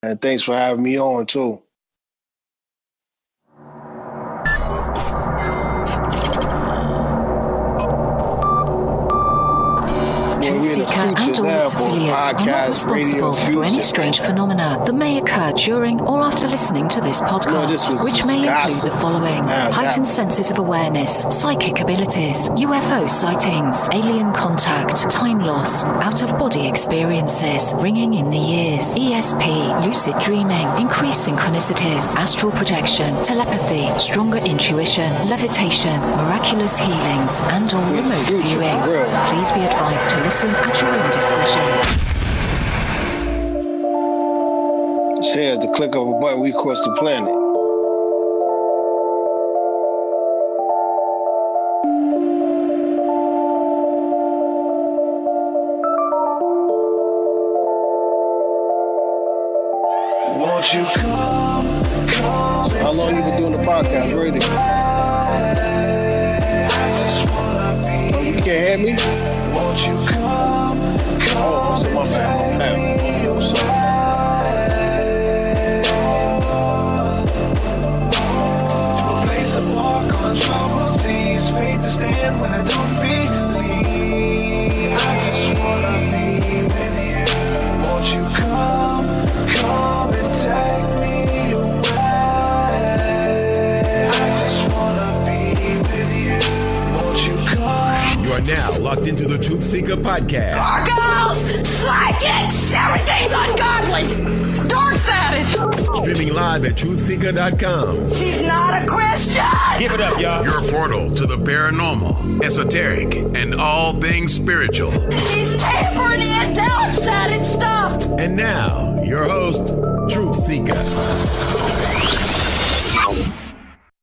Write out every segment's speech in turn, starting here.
And thanks for having me on, too. Truth Seeker and all its affiliates are not responsible for any strange phenomena that may occur during or after listening to this podcast, which may include the following: heightened senses of awareness, psychic abilities, UFO sightings, alien contact, time loss, out-of-body experiences, ringing in the ears, ESP, lucid dreaming, increased synchronicities, astral projection, telepathy, stronger intuition, levitation, miraculous healings, and or remote viewing. Please be advised to listen at your own discretion. Say at the click of a button, we cross the planet. Won't you come? How long you been doing the podcast, Brady? Oh, you can't hear me? Won't you come? Oh, so my bad. To a place to walk on troubled seas, faith to stand when I don't believe. I just wanna be with you. Won't you come and take me away? I just wanna be with you. Won't you come? You are now locked into the Truth Seeker podcast. Gargoyles, psychics, everything's ungodly. Dark savage. Streaming live at truthseeker.com. She's not a Christian. Give it up, y'all. Your portal to the paranormal, esoteric, and all things spiritual. She's tampering in dark-sided stuff. And now, your host, Truth Seeker.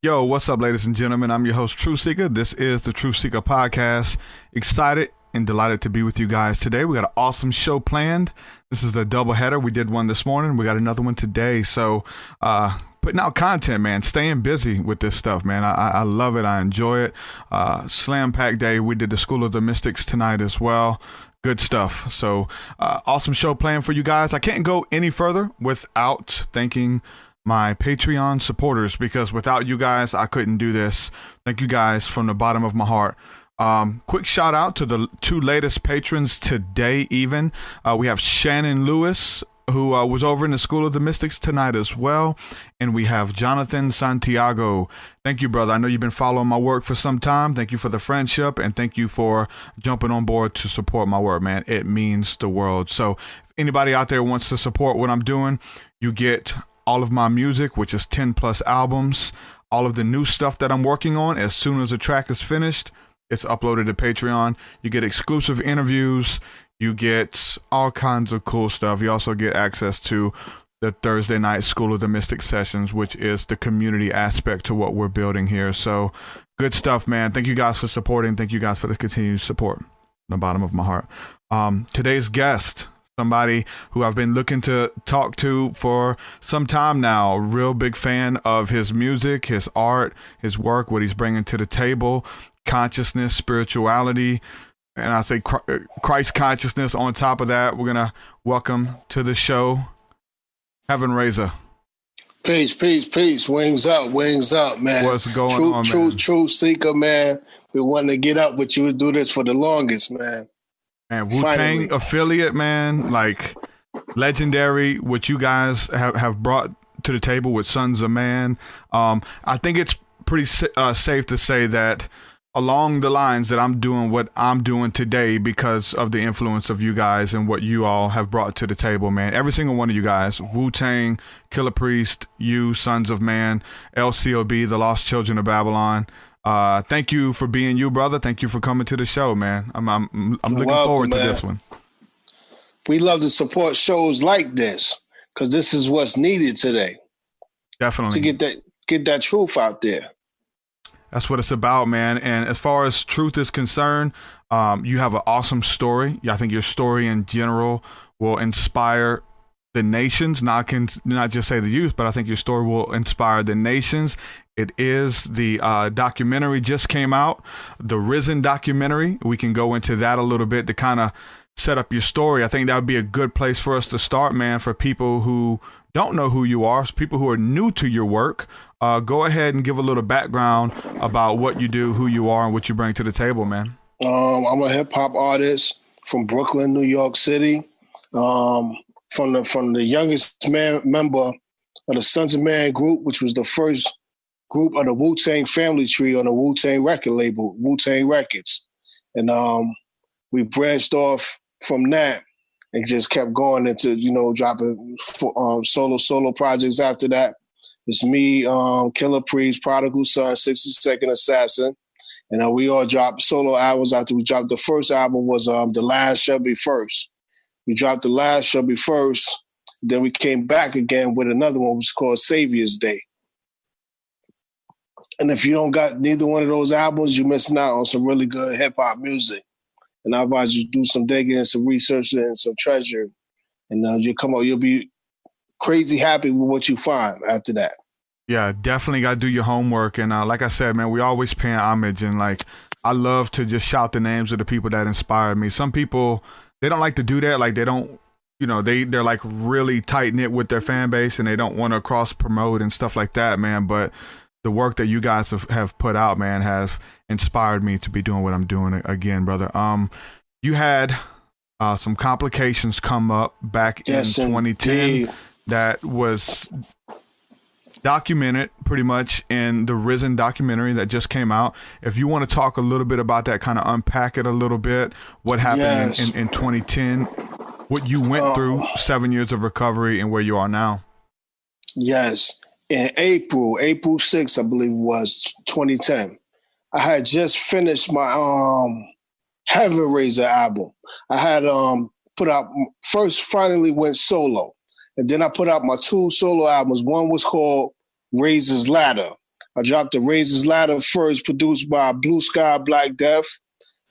Yo, what's up, ladies and gentlemen? I'm your host, Truth Seeker. This is the Truth Seeker podcast. Excited and delighted to be with you guys today. We got an awesome show planned. This is the doubleheader. We did one this morning. We got another one today. So, putting out content, man. Staying busy with this stuff, man. I love it. I enjoy it. Slam Pack Day. We did the School of the Mystics tonight as well. Good stuff. So, awesome show planned for you guys. I can't go any further without thanking my Patreon supporters, because without you guys, I couldn't do this. Thank you guys from the bottom of my heart. Quick shout out to the two latest patrons today even. We have Shannon Lewis, who was over in the School of the Mystics tonight as well. And we have Jonathan Santiago. Thank you, brother. I know you've been following my work for some time. Thank you for the friendship, and thank you for jumping on board to support my work, man. It means the world. So if anybody out there wants to support what I'm doing, you get all of my music, which is 10 plus albums, all of the new stuff that I'm working on. As soon as a track is finished, it's uploaded to Patreon. You get exclusive interviews. You get all kinds of cool stuff. You also get access to the Thursday night School of the Mystic sessions, which is the community aspect to what we're building here. So good stuff, man. Thank you guys for supporting. Thank you guys for the continued support from the bottom of my heart. Today's guest, somebody who I've been looking to talk to for some time now. Real big fan of his music, his art, his work, what he's bringing to the table, consciousness, spirituality, and I say Christ consciousness on top of that. We're going to welcome to the show, Heaven Razah. Peace. Wings up, man. What's going on, man? Truth Seeker, man. We wanted to get up with you and do this for the longest, man. And Wu-Tang affiliate, man, like legendary, what you guys have brought to the table with Sons of Man. I think it's pretty safe to say that along the lines that I'm doing what I'm doing today because of the influence of you guys and what you all have brought to the table, man. Every single one of you guys, Wu-Tang, Killer Priest, you, Sons of Man, LCOB, the Lost Children of Babylon. Thank you for being you, brother. Thank you for coming to the show, man. I'm looking forward to this one. We love to support shows like this because this is what's needed today. Definitely. To get that truth out there. That's what it's about, man. And as far as truth is concerned, you have an awesome story. I think your story in general will inspire the nations. Now, I can not just say the youth, but I think your story will inspire the nations. It is the documentary just came out, the Risen documentary. We can go into that a little bit to kind of set up your story, I think that would be a good place for us to start, man, for people who don't know who you are, people who are new to your work. Go ahead and give a little background about what you do, who you are, and what you bring to the table, man. I'm a hip hop artist from Brooklyn, New York City. From the youngest member of the Sons of Man group, which was the first group of the Wu-Tang family tree on the Wu-Tang record label, Wu-Tang Records. And we branched off from that and just kept going into, dropping solo projects after that. It's me, Killer Priest, Prodigal Son, 62nd Assassin. And we all dropped solo albums after we dropped the first album was The Last Shall Be First. We dropped The Last Shall Be First. Then we came back again with another one, which was called Savior's Day. And if you don't got neither one of those albums, you're missing out on some really good hip-hop music. And I advise you to do some digging and some research and some treasure. And you'll be crazy happy with what you find after that. Yeah, definitely got to do your homework. And like I said, man, we always paying homage. And I love to just shout the names of the people that inspired me. Some people, they don't like to do that. Like they don't, they're like really tight knit with their fan base and they don't want to cross promote and stuff like that, man. But the work that you guys have put out, man, has inspired me to be doing what I'm doing again, brother. You had some complications come up back in 2010 indeed. That was documented pretty much in the Risen documentary that just came out. If you want to talk a little bit about that, kind of unpack it a little bit, what happened in 2010, what you went through, 7 years of recovery, and where you are now. Yes. In April 6th, I believe it was, 2010, I had just finished my Heaven Razah album. I had put out, finally went solo. And then I put out my 2 solo albums. One was called Razah's Ladder. I dropped the Razah's Ladder first, produced by Blue Sky Black Death.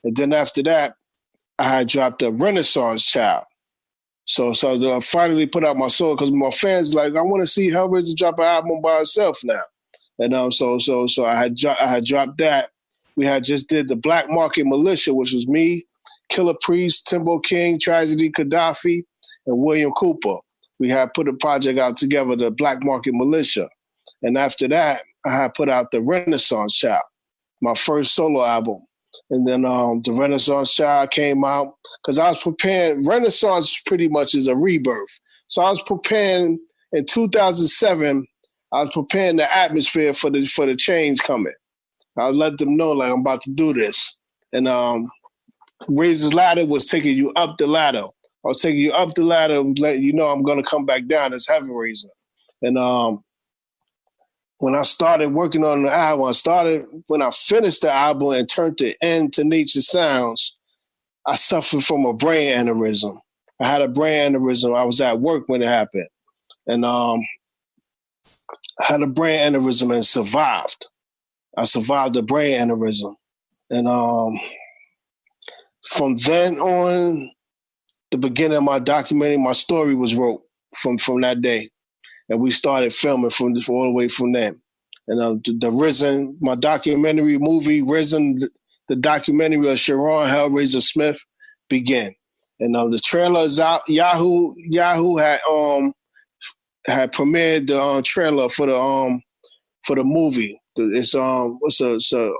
And then after that, I had dropped the Renaissance Child. So I finally put out my solo because my fans like, I want to see Hellraiser drop an album by herself now. And so I had dropped that. We had just did the Black Market Militia, which was me, Killer Priest, Timbo King, Tragedy Gaddafi, and William Cooper. We had put a project out together, the Black Market Militia. And after that, I had put out the Renaissance Child, my first solo album. And then the Renaissance Child came out because I was preparing. Renaissance pretty much is a rebirth. So I was preparing in 2007. I was preparing the atmosphere for the change coming. I let them know like I'm about to do this. And Razah's Ladder was taking you up the ladder. I was taking you up the ladder, letting you know I'm going to come back down as Heaven Razah. And when I started working on the album, when I finished the album and turned the end to Nature Sounds, I suffered from a brain aneurysm. I had a brain aneurysm. I was at work when it happened. And I had a brain aneurysm and survived. I survived the brain aneurysm. And from then on, the beginning of my documentary, my story was wrote from that day. And we started filming all the way from then. And the Risen, my documentary movie, Risen, the documentary of Chron Hellraiser Smith began. And the trailer is out. Yahoo had premiered the trailer for the movie. It's a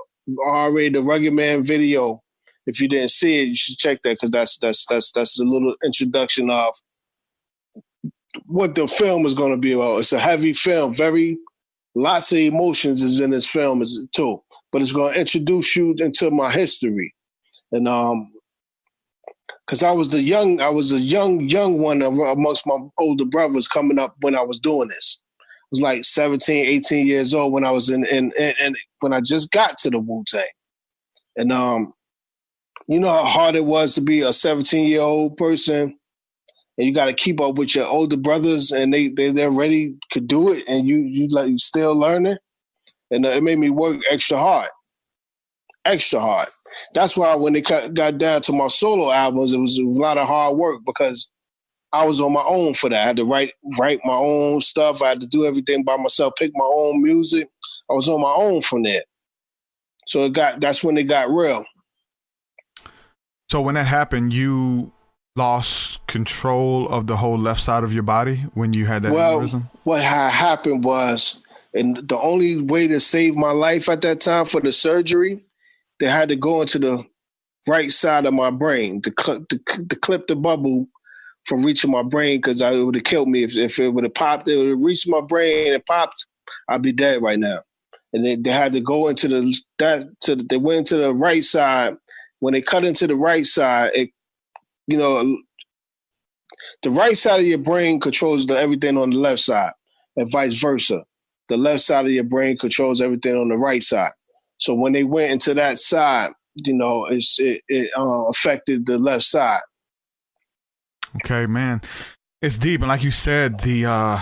R-rated Rugged Man video. If you didn't see it, you should check that because that's a little introduction of what the film is going to be about. It's a heavy film, lots of emotions is in this film too, but it's going to introduce you into my history. And because I was a young one amongst my older brothers coming up when I was doing this. I was like 17, 18 years old when I was in when I just got to the Wu-Tang. And you know how hard it was to be a 17-year-old person and you got to keep up with your older brothers and they're ready to do it and you still learning. And it made me work extra hard. That's why when it got down to my solo albums, it was a lot of hard work because I was on my own for that. I had to write my own stuff. I had to do everything by myself, pick my own music. I was on my own from there. So that's when it got real. So when that happened, you lost control of the whole left side of your body when you had that aneurysm? What had happened was, and the only way to save my life at that time for the surgery, they had to go into the right side of my brain to clip the bubble from reaching my brain, because it would have killed me if it would have popped. It would have reached my brain and popped, I'd be dead right now. And they had to go into they went into the right side. When they cut into the right side, the right side of your brain controls everything on the left side, and vice versa. The left side of your brain controls everything on the right side. So when they went into that side, it affected the left side. Okay, man, it's deep, and like you said, the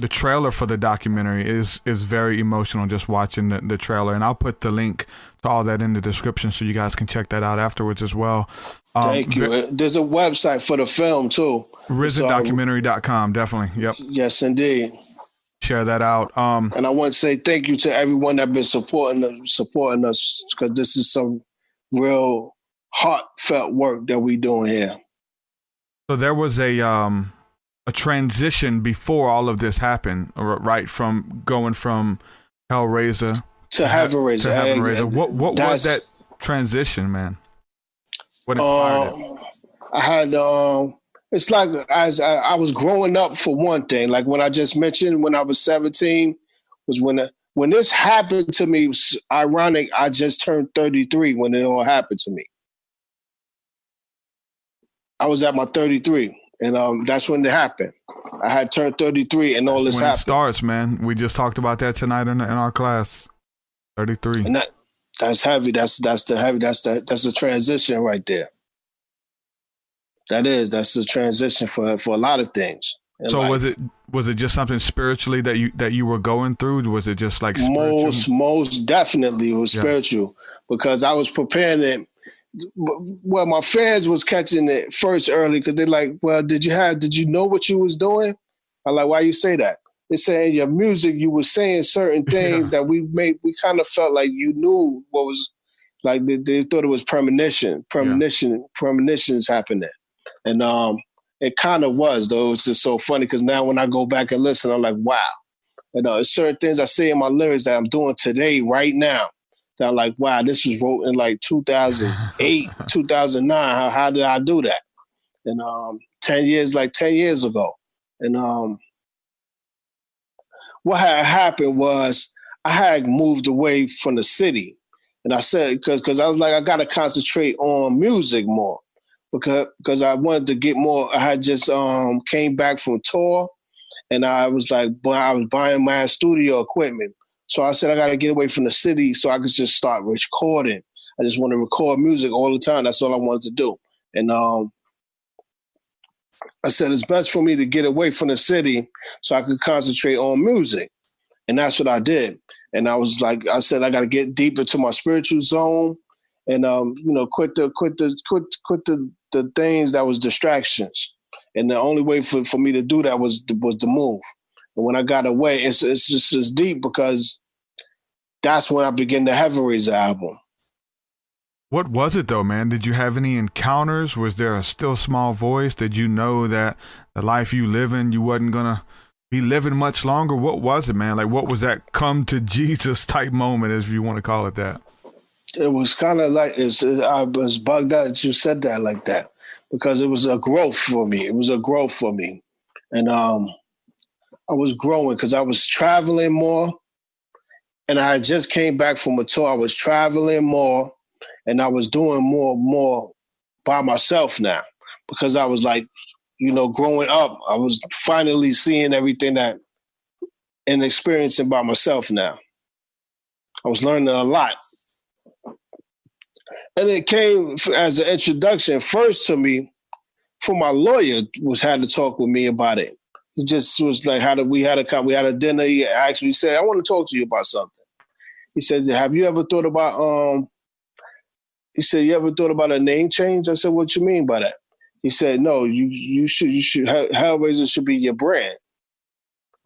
trailer for the documentary is very emotional. Just watching the trailer, and I'll put the link to all that in the description so you guys can check that out afterwards as well. Thank you. There's a website for the film too. RazahDocumentary.com, definitely. Yep. Yes, indeed. Share that out. And I want to say thank you to everyone that's been supporting us, because this is some real heartfelt work that we doing here. So there was a transition before all of this happened, right? From going from Hellraiser to Heaven Razah. What was that transition, man? What inspired it? I had it's like as I was growing up, for one thing. Like when I just mentioned, when I was 17, was when this happened to me. It was ironic. I just turned 33 when it all happened to me. I was at my 33, and that's when it happened. I had turned 33, and all this happened. It starts, man. We just talked about that tonight in our class. 33, and that's heavy. That's the heavy. That's the transition right there. That's the transition for a lot of things. So was it just something spiritually that you were going through? Was it just like spiritual? Most definitely it was spiritual, because I was preparing it. Well, my fans was catching it first early, because they're like, well, did you know what you was doing? I'm like, why you say that? They saying your music, you were saying certain things that we kind of felt like you knew what was, like they thought it was premonitions happening. And it kind of was, though. It's just so funny, because now when I go back and listen, I'm like, wow. It's certain things I say in my lyrics that I'm doing today, right now, that I'm like, wow, this was wrote in like 2008, 2009. How did I do that? And 10 years ago. And what had happened was I had moved away from the city. And I said, because I was like, I got to concentrate on music more, because I wanted to get more. I had just came back from tour, and I was like, I was buying my studio equipment. So I said, I got to get away from the city so I could just start recording. I just want to record music all the time. That's all I wanted to do. And I said, it's best for me to get away from the city so I could concentrate on music. And that's what I did. And I was like, I said, I got to get deeper to my spiritual zone, and quit the things that was distractions. And the only way for me to do that was to move. And when I got away, it's just deep, because that's when I began the Heaven Razah album. What was it though, man? Did you have any encounters? Was there a still small voice? Did you know that the life you live in, you wasn't gonna be living much longer? What was it, man? Like, what was that come to Jesus type moment, as you want to call it that? It was kind of like, I was bugged out that you said that like that, because it was a growth for me. And I was growing because I was traveling more, and I just came back from a tour. I was traveling more, and I was doing more by myself now, because I was like, growing up, I was finally seeing everything and experiencing by myself now. I was learning a lot. And it came as an introduction first to me, for my lawyer had to talk with me about it. He just was like, we had a dinner. He actually said, I want to talk to you about something. He said, have you ever thought about, he said, you ever thought about a name change? I said, what you mean by that? He said, no, you should, Hellraiser should be your brand.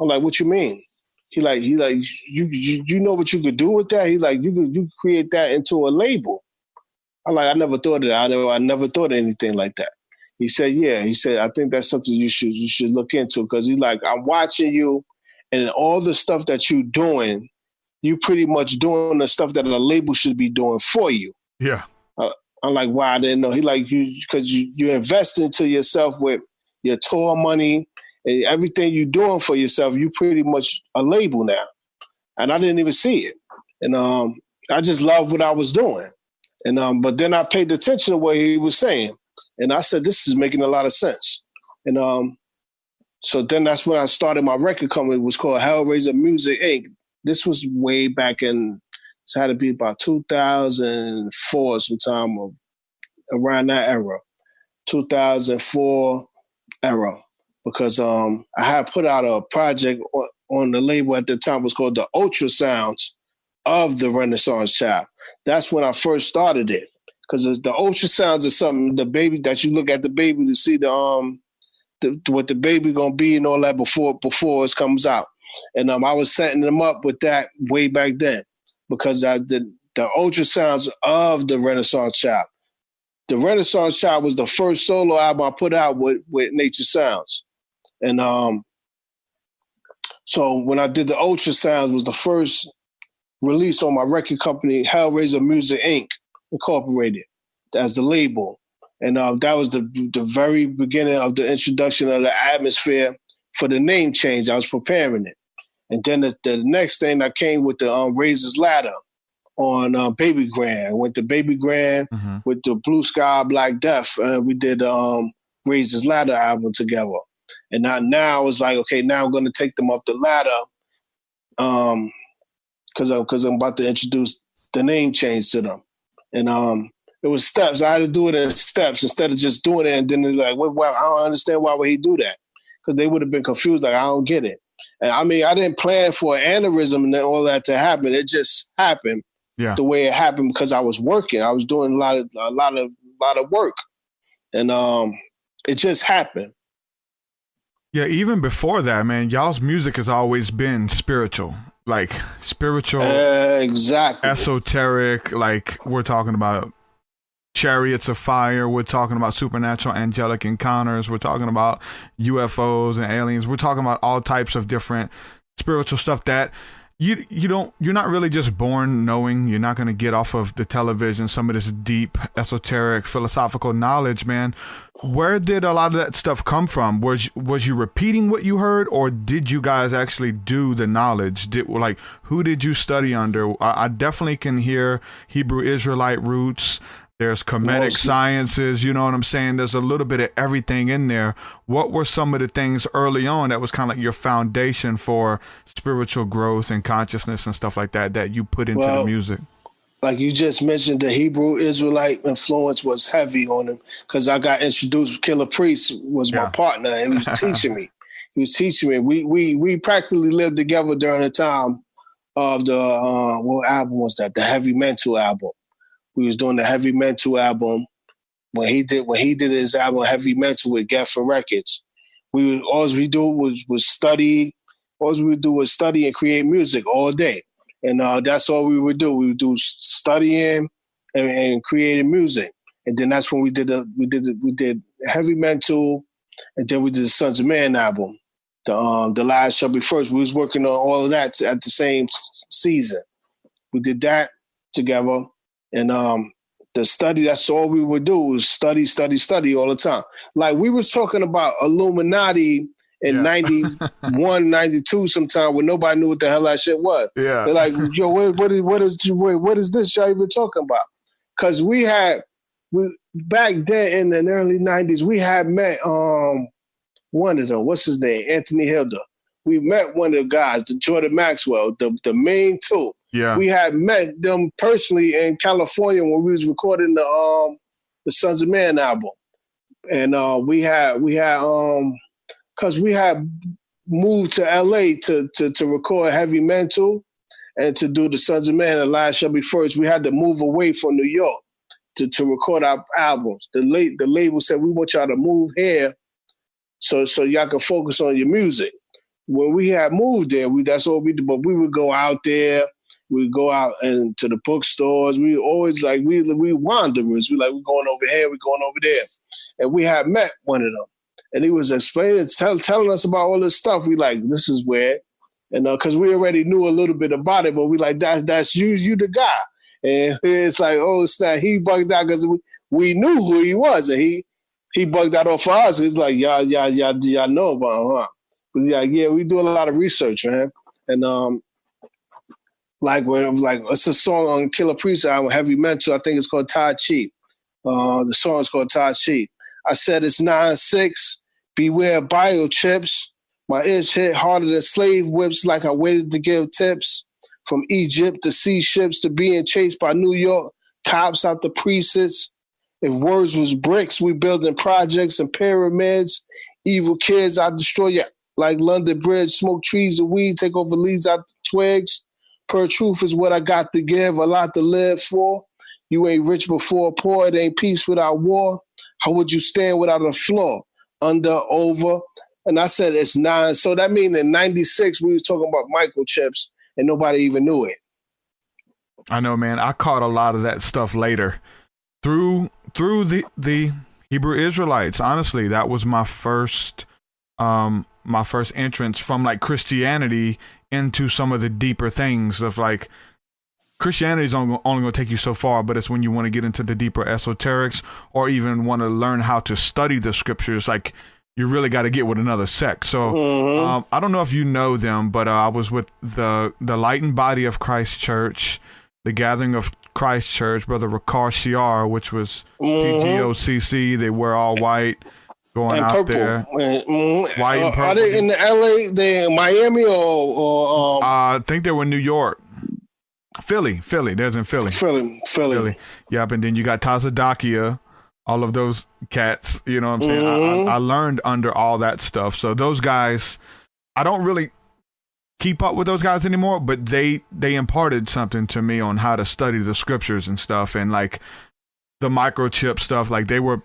I'm like, what you mean? He like, you know what you could do with that? He like, you could create that into a label. I never thought of that. I never thought of anything like that. He said, yeah. He said, I think that's something you should look into, because he's like, I'm watching you, and all the stuff that you're doing, you pretty much doing the stuff that a label should be doing for you. Yeah. I'm like, wow, I didn't know. He like, you, because you invest into yourself with your tour money and everything you're doing for yourself. You pretty much a label now, and I didn't even see it. And I just loved what I was doing. And but then I paid attention to what he was saying, and I said, this is making a lot of sense. And so then that's when I started my record company. It was called Razah Music Inc. This was way back in, it had to be about 2004, sometime around that era, 2004 era, because I had put out a project on the label at the time. It was called the Ultrasounds of the Renaissance Child. That's when I first started it, because the ultrasounds are something, the baby, that you look at the baby to see what the baby gonna be and all that before it comes out. And I was setting them up with that way back then, because I did the ultrasounds of the Renaissance Child. The Renaissance Child was the first solo album I put out with Nature Sounds. And so when I did the ultrasounds, was the first release on my record company, Razah Music Inc. Incorporated, as the label. And that was the very beginning of the introduction of the atmosphere for the name change. I was preparing it. And then the next thing I came with the Razor's Ladder on Baby Grand. I went to Baby Grand with the Blue Sky, Black Death. We did Razor's Ladder album together. And now I was like, okay, now I'm going to take them up the ladder, because I'm about to introduce the name change to them. And it was steps. I had to do it in steps instead of just doing it. And then they're like, well, I don't understand, why would he do that? Because they would have been confused, like, I don't get it. And I mean, I didn't plan for an aneurysm and all that to happen. It just happened the way it happened, because I was working. I was doing a lot of work. And it just happened. Yeah, even before that, man, y'all's music has always been spiritual. Like spiritual, exactly, esoteric. Like we're talking about chariots of fire. We're talking about supernatural, angelic encounters. We're talking about UFOs and aliens. We're talking about all types of different spiritual stuff that you're not really just born knowing. You're not going to get off of the television some of this deep, esoteric, philosophical knowledge, man. Where did a lot of that stuff come from? Was you repeating what you heard, or did you guys actually do the knowledge? Who did you study under? I definitely can hear Hebrew Israelite roots. There's Kemetic sciences, you know what I'm saying? There's a little bit of everything in there. What were some of the things early on that was kind of like your foundation for spiritual growth and consciousness and stuff like that you put into the music? Like you just mentioned, the Hebrew Israelite influence was heavy on him, because I got introduced. Killer Priest was my partner, and he was teaching me. We practically lived together during the time of the what album was that? The Heavy Mental album. We was doing the Heavy Mental album when he did his album Heavy Mental with Geffen Records. All we do was study. All we would do was study and create music all day, and that's all we would do. We would do studying and creating music, and then that's when we did Heavy Mental, and then we did the Sons of Man album. The Last Shall Be First. We was working on all of that at the same season. We did that together. And the study, that's all we would do, was study all the time. Like we was talking about Illuminati in 91, 92 sometime, when nobody knew what the hell that shit was. Yeah. They're like, yo, what is this y'all even talking about? Because we back then in the early 90s, we had met one of them, what's his name? Anthony Hilda. We met one of the guys, the Jordan Maxwell, the main two. Yeah, we had met them personally in California when we was recording the Sons of Man album, and we had because we had moved to LA to record Heavy Mental and to do the Sons of Man and Last Shall Be First. We had to move away from New York to record our albums. The label said, we want y'all to move here so y'all can focus on your music. When we had moved there, that's all we did. But we would go out there. We go out and to the bookstores. We always like we wanderers. We're going over here, we're going over there. And we had met one of them. And he was explaining, telling us about all this stuff. We like, this is weird. And because we already knew a little bit about it, but we like, that's you the guy. And it's like, oh, snap, he bugged out because we knew who he was. And he bugged out off for us. He's like, y'all know about him, huh? But yeah, we do a lot of research, man. And it's a song on Killer Priest album, Heavy Mental. I think it's called Tai Chi. The song is called Tai Chi. I said it's 9-6. Beware biochips. My itch hit harder than slave whips, like I waited to give tips. From Egypt to sea ships to being chased by New York cops out the precincts. If words was bricks, we building projects and pyramids. Evil kids, I destroy you like London Bridge. Smoke trees and weed, take over leaves out the twigs. Per truth is what I got to give, a lot to live for. You ain't rich before poor, it ain't peace without war. How would you stand without a floor? Under, over. And I said it's 9. So that means in 96, we was talking about microchips and nobody even knew it. I know, man. I caught a lot of that stuff later through the Hebrew Israelites. Honestly, that was my first entrance from like Christianity into some of the deeper things of like Christianity is only going to take you so far, but it's when you want to get into the deeper esoterics or even want to learn how to study the scriptures, like you really got to get with another sect. So I don't know if you know them, but I was with the Light and Body of Christ Church, the Gathering of Christ Church, Brother Ricard Shiar, which was TGOCC. They were all white. Going and out purple. There, white and purple. Are they in the LA? They in Miami or I think they were in New York, Philly. There's in Philly. Philly. Yep, and then you got Tazadakia, all of those cats. You know what I'm saying? I learned under all that stuff. So those guys, I don't really keep up with those guys anymore, but they imparted something to me on how to study the scriptures and stuff, and like the microchip stuff. Like they were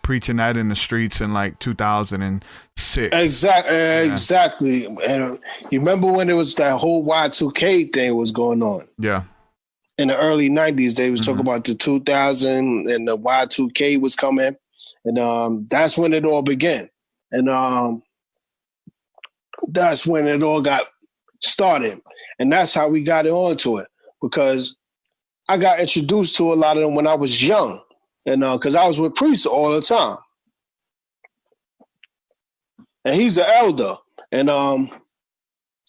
preaching that in the streets in like 2006. Exactly. And you remember when it was that whole Y2K thing was going on? Yeah. In the early 90s, they was talking about the 2000 and the Y2K was coming. And that's when it all began. And that's when it all got started. And that's how we got onto it. Because I got introduced to a lot of them when I was young. And because I was with priests all the time. And he's an elder. And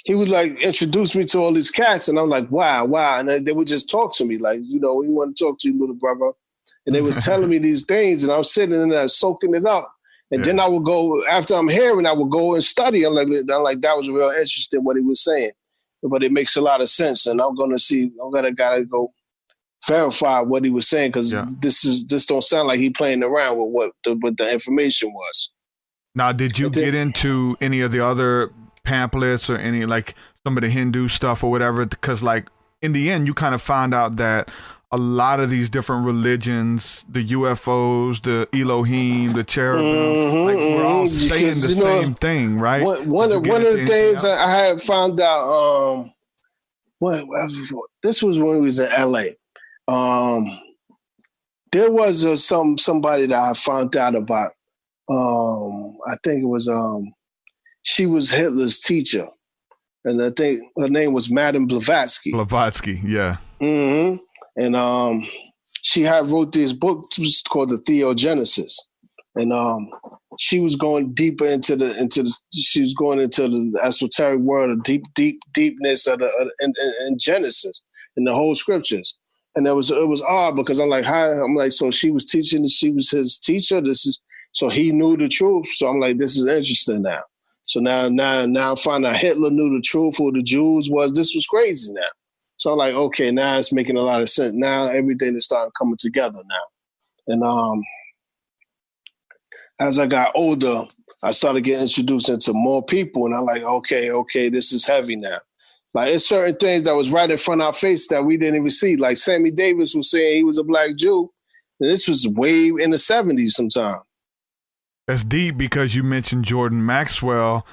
he would like introduce me to all these cats. And I'm like, wow. And they would just talk to me like, we want to talk to you, little brother. And they was telling me these things. And I was sitting in there soaking it up. And then I would go, after I'm hearing, I would go and study. I'm like, that was real interesting what he was saying. But it makes a lot of sense. And I'm going to see, gotta go verify what he was saying, because this don't sound like he playing around with what the information was. Now, did you get into any of the other pamphlets or any like some of the Hindu stuff or whatever? Because like in the end, you kind of found out that a lot of these different religions, the UFOs, the Elohim, the cherubim, like we're all saying the same thing, right? One of the things I had found out, this was when we was in LA. There was somebody that I found out about. I think it was she was Hitler's teacher, and I think her name was Madame Blavatsky. Blavatsky, yeah. Mm-hmm. And she had wrote this book called The Theogenesis, and she was going deeper into the esoteric world, of deepness of in Genesis, in the whole scriptures. And it was odd because I'm like, so she was teaching, she was his teacher. So he knew the truth. So I'm like, this is interesting now. So now I find out Hitler knew the truth, who the Jews was. This was crazy now. So I'm like, okay, now it's making a lot of sense. Now everything is starting coming together now. And as I got older, I started getting introduced into more people, and I'm like, okay, this is heavy now. Like, it's certain things that was right in front of our face that we didn't even see. Like Sammy Davis was saying he was a black Jew. And this was way in the 70s sometime. That's deep because you mentioned Jordan Maxwell,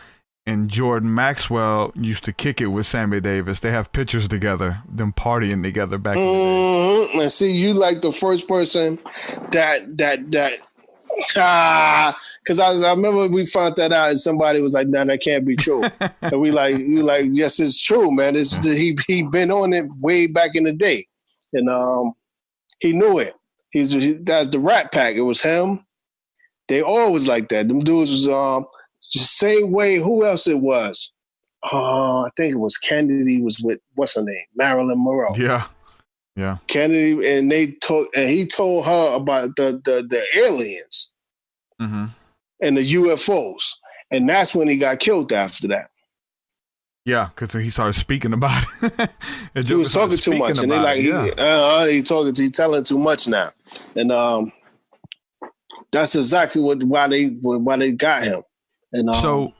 and Jordan Maxwell used to kick it with Sammy Davis. They have pictures together, them partying together back in the day. And see, you like the first person that because I remember we found that out and somebody was like, "No, that can't be true." And we like, yes, it's true, man. He been on it way back in the day, and he knew it. That's the Rat Pack. It was him. They always like that. Them dudes was the same way. Who else it was? I think it was Kennedy was with what's her name, Marilyn Monroe. Yeah. Kennedy, and he told her about the aliens and the UFOs, and that's when he got killed after that. Yeah, because he started speaking about it. He was talking too much, and he telling too much now, and that's exactly why they got him. And so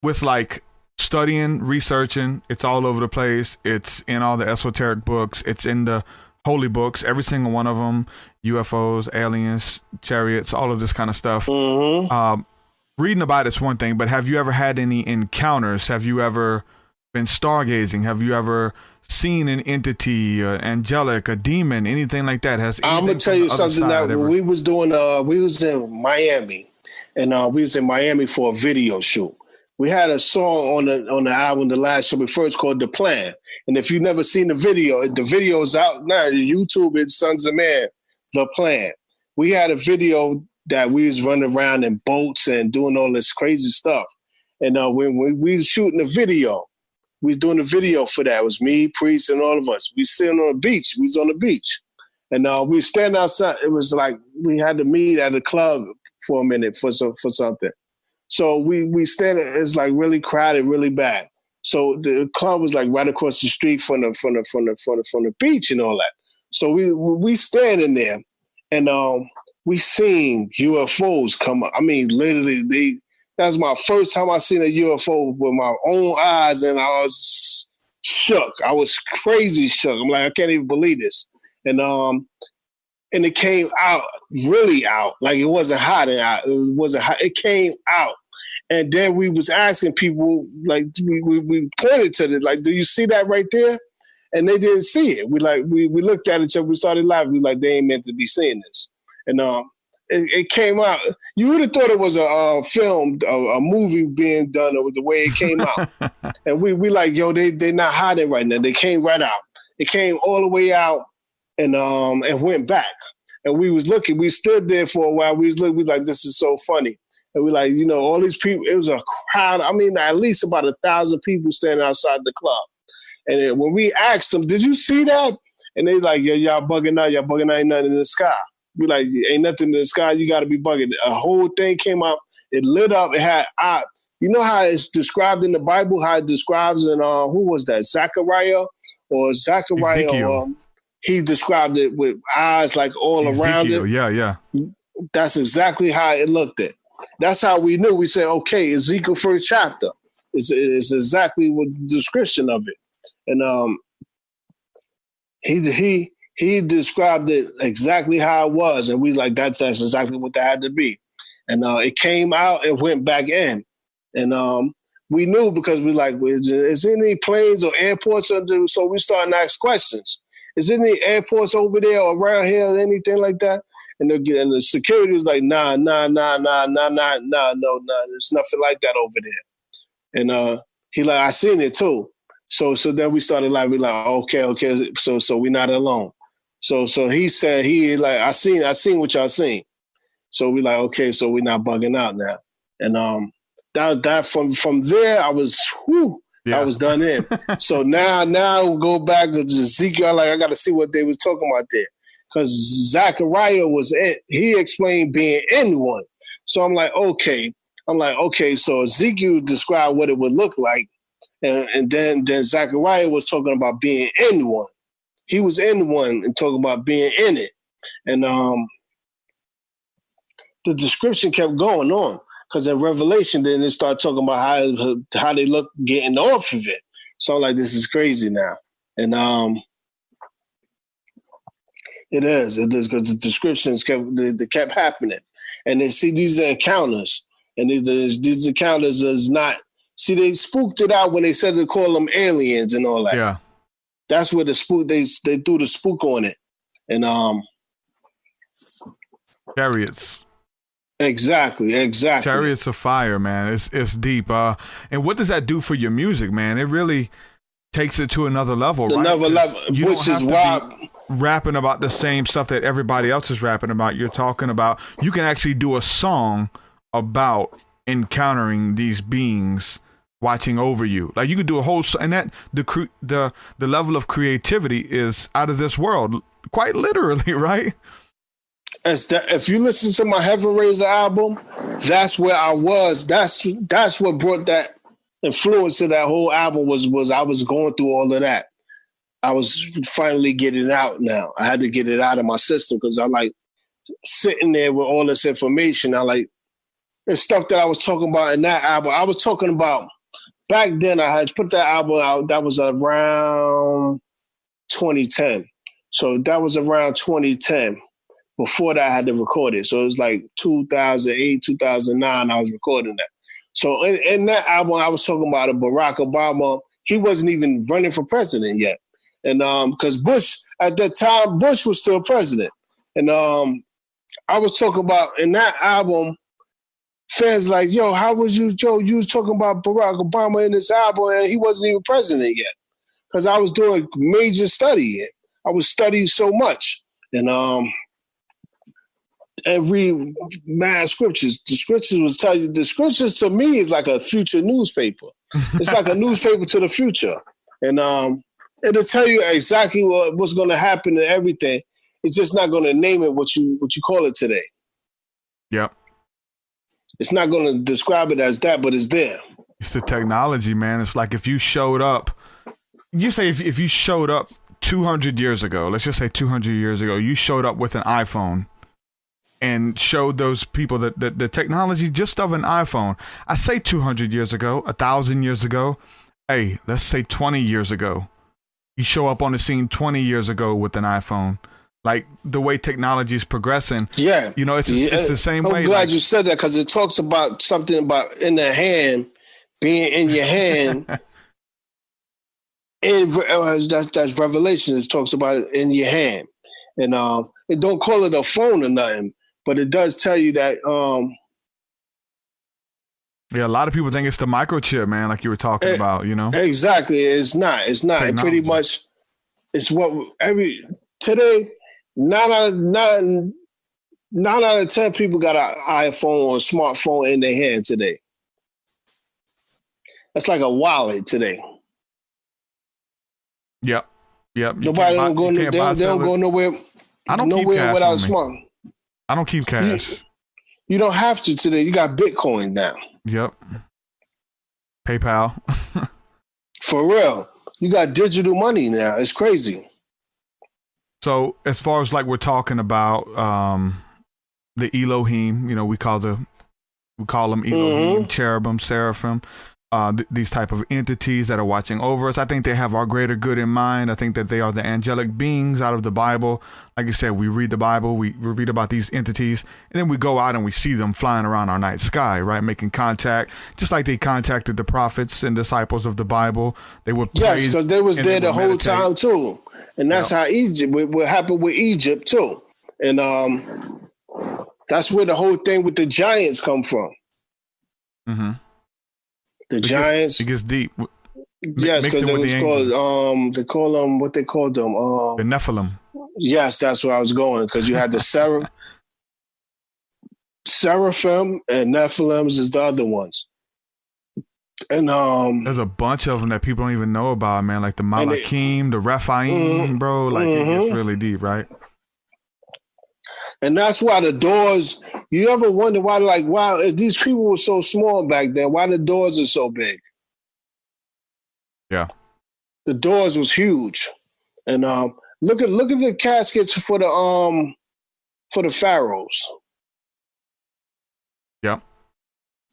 with like studying, researching, it's all over the place. It's in all the esoteric books. It's in the holy books, every single one of them, UFOs, aliens, chariots, all of this kind of stuff. Reading about it's one thing, but have you ever had any encounters? Have you ever been stargazing? Have you ever seen an entity, angelic, a demon, anything like that? I'm gonna tell you something that we was doing. We was in Miami, and we was in Miami for a video shoot. We had a song on the album, the last show before. It's called "The Plan." And if you've never seen the video's out now. YouTube, it's Sons of Man, The Plan. We had a video that we was running around in boats and doing all this crazy stuff. And when we was shooting the video, we was doing the video for that. It was me, Priest, and all of us. We sitting on the beach. We was on the beach. And we standing outside. It was like we had to meet at a club for a minute for something. So we standing. It's like really crowded, really bad. So the club was like right across the street from the beach and all that. So we standing there, and we seen UFOs come up. I mean, literally, that was my first time I seen a UFO with my own eyes, and I was shook. I was crazy shook. I'm like, I can't even believe this. And it came out, really out. Like it wasn't hot and out. It wasn't hot. It came out. And then we was asking people, like we pointed to it, like, do you see that right there? And they didn't see it. We looked at each other, we started laughing. We like, they ain't meant to be seeing this. And it came out. You would have thought it was a film, a movie being done, or the way it came out. And we like, yo, they not hiding right now. They came right out. It came all the way out and went back. And we was looking. We stood there for a while. We was looking. We like, this is so funny. And we like, all these people. It was a crowd. I mean, at least about 1,000 people standing outside the club. And then when we asked them, did you see that? And they like, yeah, y'all bugging out. Y'all bugging out. Ain't nothing in the sky. We like, ain't nothing in the sky. You got to be bugging. A whole thing came out. It lit up. It had you know how it's described in the Bible, how it describes in, who was that? Zechariah. He described it with eyes like all around it. Yeah. That's exactly how it looked at. That's how we knew. We said, okay, Ezekiel first chapter. It's exactly what the description of it. And he described it exactly how it was. And we like, that's exactly what that had to be. And it came out and went back in. And we knew because we like, is there any planes or airports? So we started to ask questions. Is there any airports over there or around here or anything like that? And the security was like, nah, no, there's nothing like that over there. And he like, I seen it too. So then we started like, we like, okay, so we're not alone. So he said, he like, I seen what y'all seen. So we like, okay, so we're not bugging out now. And that from there, I was, I was done in. So now we'll go back to Ezekiel. Like, I got to see what they was talking about there. Because Zechariah he explained being in one. So I'm like, okay. So Ezekiel described what it would look like. And then Zechariah was talking about being in one. He was in one and talking about being in it. And the description kept going on. Because in Revelation, then they start talking about how they look getting off of it. So I'm like, this is crazy now. And it is because the descriptions kept happening. And then see these encounters. And these encounters is not See, they spooked it out when they said to call them aliens and all that. Yeah. That's where the spook, they threw the spook on it. And Chariots. Exactly. Chariots of fire, man. It's deep. And what does that do for your music, man? It really takes it to another level, right? Another level, which is why rapping about the same stuff that everybody else is rapping about. You're talking about, you can actually do a song about encountering these beings watching over you. Like you could do a whole, and that the level of creativity is out of this world, quite literally, right? If you listen to my Heaven Razah album, that's where I was. That's what brought that influence to that whole album was I was going through all of that. I was finally getting out now. I had to get it out of my system because I like sitting there with all this information. I like the stuff that I was talking about in that album. I was talking about back then. I had put that album out. That was around 2010. So that was around 2010. Before that, I had to record it. So it was like 2008, 2009, I was recording that. So in that album, I was talking about Barack Obama. He wasn't even running for president yet. And because Bush, at that time, Bush was still president. And I was talking about, in that album, fans like, yo, how was you, Joe? You was talking about Barack Obama in this album and he wasn't even president yet. Because I was doing major studying. I was studying so much. And read mad scriptures. The scriptures was tell you, the scriptures to me is like a future newspaper. It's like a newspaper to the future. And it'll tell you exactly what's going to happen and everything. It's just not going to name it what you call it today. Yep. It's not going to describe it as that, but it's there. It's the technology, man. It's like if you showed up, you say if you showed up 200 years ago, let's just say 200 years ago, you showed up with an iPhone and showed those people that the technology just of an iPhone. I say 200 years ago, 1,000 years ago. Hey, let's say 20 years ago. You show up on the scene 20 years ago with an iPhone. Like the way technology is progressing. Yeah. You know, it's the same way. I'm glad you said that because it talks about something about in the hand, being in your hand. That's Revelation. It talks about it in your hand. And it don't call it a phone or nothing. But it does tell you that. Yeah, a lot of people think it's the microchip, man, like you were talking about, you know? Exactly. It's not. It pretty much, it's what today, 9 out of 10 people got an iPhone or a smartphone in their hand today. That's like a wallet today. Yep. Nobody don't go. They don't go nowhere. I don't keep cash without on me. smartphone. I don't keep cash. You don't have to today. You got Bitcoin now. Yep. PayPal. For real. You got digital money now. It's crazy. So as far as like we're talking about the Elohim, you know, we call them Elohim, cherubim, seraphim. These type of entities that are watching over us. I think they have our greater good in mind. I think that they are the angelic beings out of the Bible. Like you said, we read the Bible, we read about these entities, and then we go out and we see them flying around our night sky, right? Making contact, just like they contacted the prophets and disciples of the Bible. They would yes, because they was there the whole time too. And that's how Egypt, what happened with Egypt too. And that's where the whole thing with the giants come from. Mm-hmm. The giants. It gets deep. Yes, because it was called. They call them what they called them. The Nephilim. Yes, that's where I was going because you had the seraphim and Nephilims is the other ones. And there's a bunch of them that people don't even know about, man. Like the Malachim, the Rephaim, bro. Like it gets really deep, right? And that's why the doors, you ever wonder why, like, wow, if these people were so small back then, why the doors are so big? Yeah. The doors was huge. And look at the caskets for the pharaohs. Yep.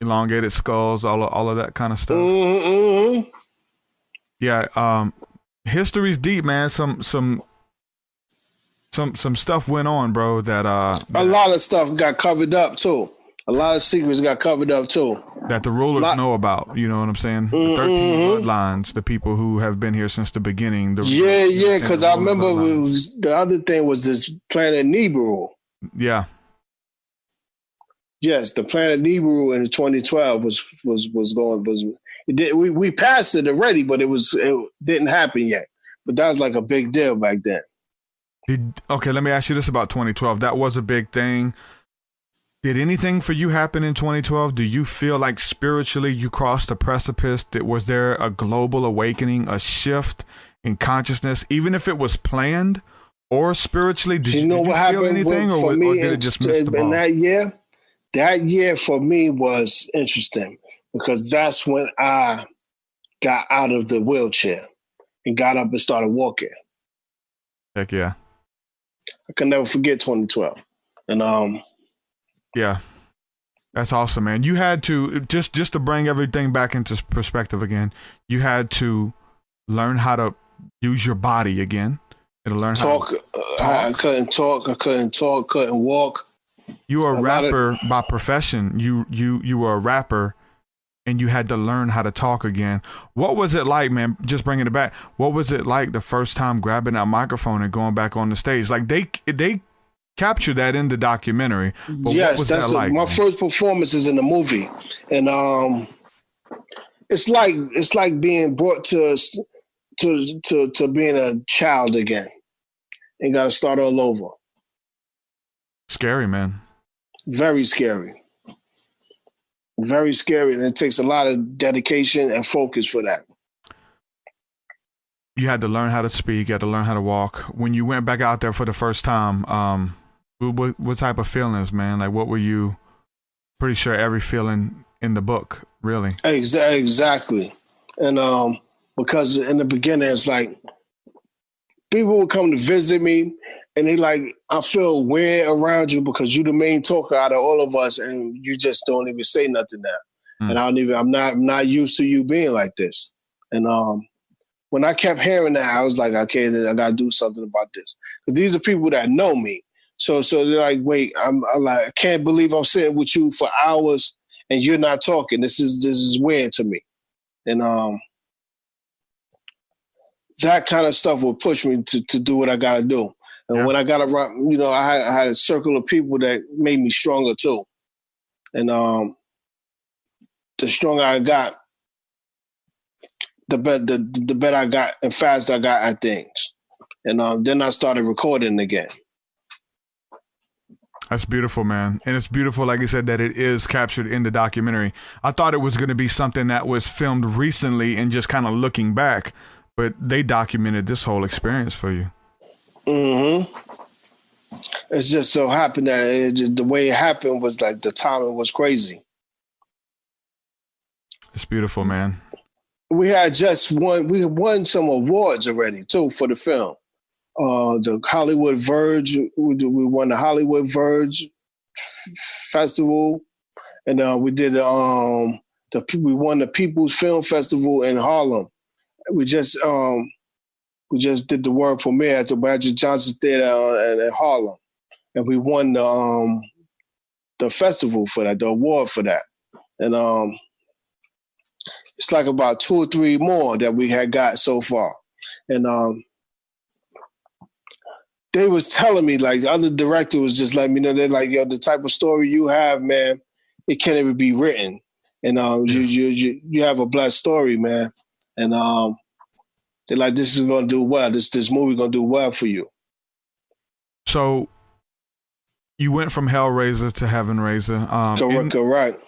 Elongated skulls, all of that kind of stuff. Mm-hmm. Yeah, history's deep, man. Some stuff went on, bro. That a lot of stuff got covered up too. A lot of secrets got covered up too. That the rulers know about. You know what I'm saying? The 13 bloodlines, the people who have been here since the beginning. Yeah. Because I remember the other thing was this planet Nibiru. Yeah. Yes, the planet Nibiru in 2012 was going. We passed it already, but it didn't happen yet. But that was like a big deal back then. Okay, let me ask you this about 2012. That was a big thing. Did anything for you happen in 2012? Do you feel like spiritually you crossed a precipice? Was there a global awakening, a shift in consciousness, even if it was planned or spiritually? Did you what feel happened anything, or did it just miss the ball? That year? That year for me was interesting because that's when I got out of the wheelchair and got up and started walking. Heck yeah. I can never forget 2012. And yeah, that's awesome, man. You had to, just to bring everything back into perspective again, you had to learn how to use your body again. And learn talk. How to talk. I couldn't talk. I couldn't talk. Couldn't walk. You were a rapper by profession. You were a rapper, and you had to learn how to talk again. What was it like, man? Just bringing it back. What was it like the first time grabbing that microphone and going back on the stage? Like they captured that in the documentary. But yes, what was that like, my first performance is in the movie, and it's like being brought to being a child again, and got to start all over. Scary, man. Very scary. Very scary, and it takes a lot of dedication and focus for that. You had to learn how to speak. You had to learn how to walk. When you went back out there for the first time, what type of feelings, man? Like, what were you? Pretty sure every feeling in the book, really. Exactly, and because in the beginning, it's like people would come to visit me. And they like, I feel weird around you because you're the main talker out of all of us, and you just don't even say nothing now. And I'm not used to you being like this. And when I kept hearing that, I was like, okay, then I gotta do something about this. Because these are people that know me. So they're like, wait, I'm like, I can't believe I'm sitting with you for hours and you're not talking. This is weird to me. And that kind of stuff will push me to do what I gotta do. And when I got around, I had a circle of people that made me stronger too. And the stronger I got, the better I got and faster I got at things. And then I started recording again. That's beautiful, man. And it's beautiful, like you said, that it is captured in the documentary. I thought it was going to be something that was filmed recently and just kind of looking back, but they documented this whole experience for you. It's just so happened that the way it happened was like the timing was crazy. It's beautiful, man. We had won some awards already too for the film. The Hollywood Verge, we won the Hollywood Verge Festival, and we did we won the People's Film Festival in Harlem. We just did the world premiere at the Magic Johnson Theater in Harlem, and we won the festival for that, the award for that. And it's like about 2 or 3 more that we had got so far. And they was telling me, like, the other director was just letting me know, they're like, yo, the type of story you have, man, it can't even be written. And you have a blessed story, man. And they're like, this is going to do well. This movie going to do well for you. So you went from Hellraiser to Heaven Razah. Correct.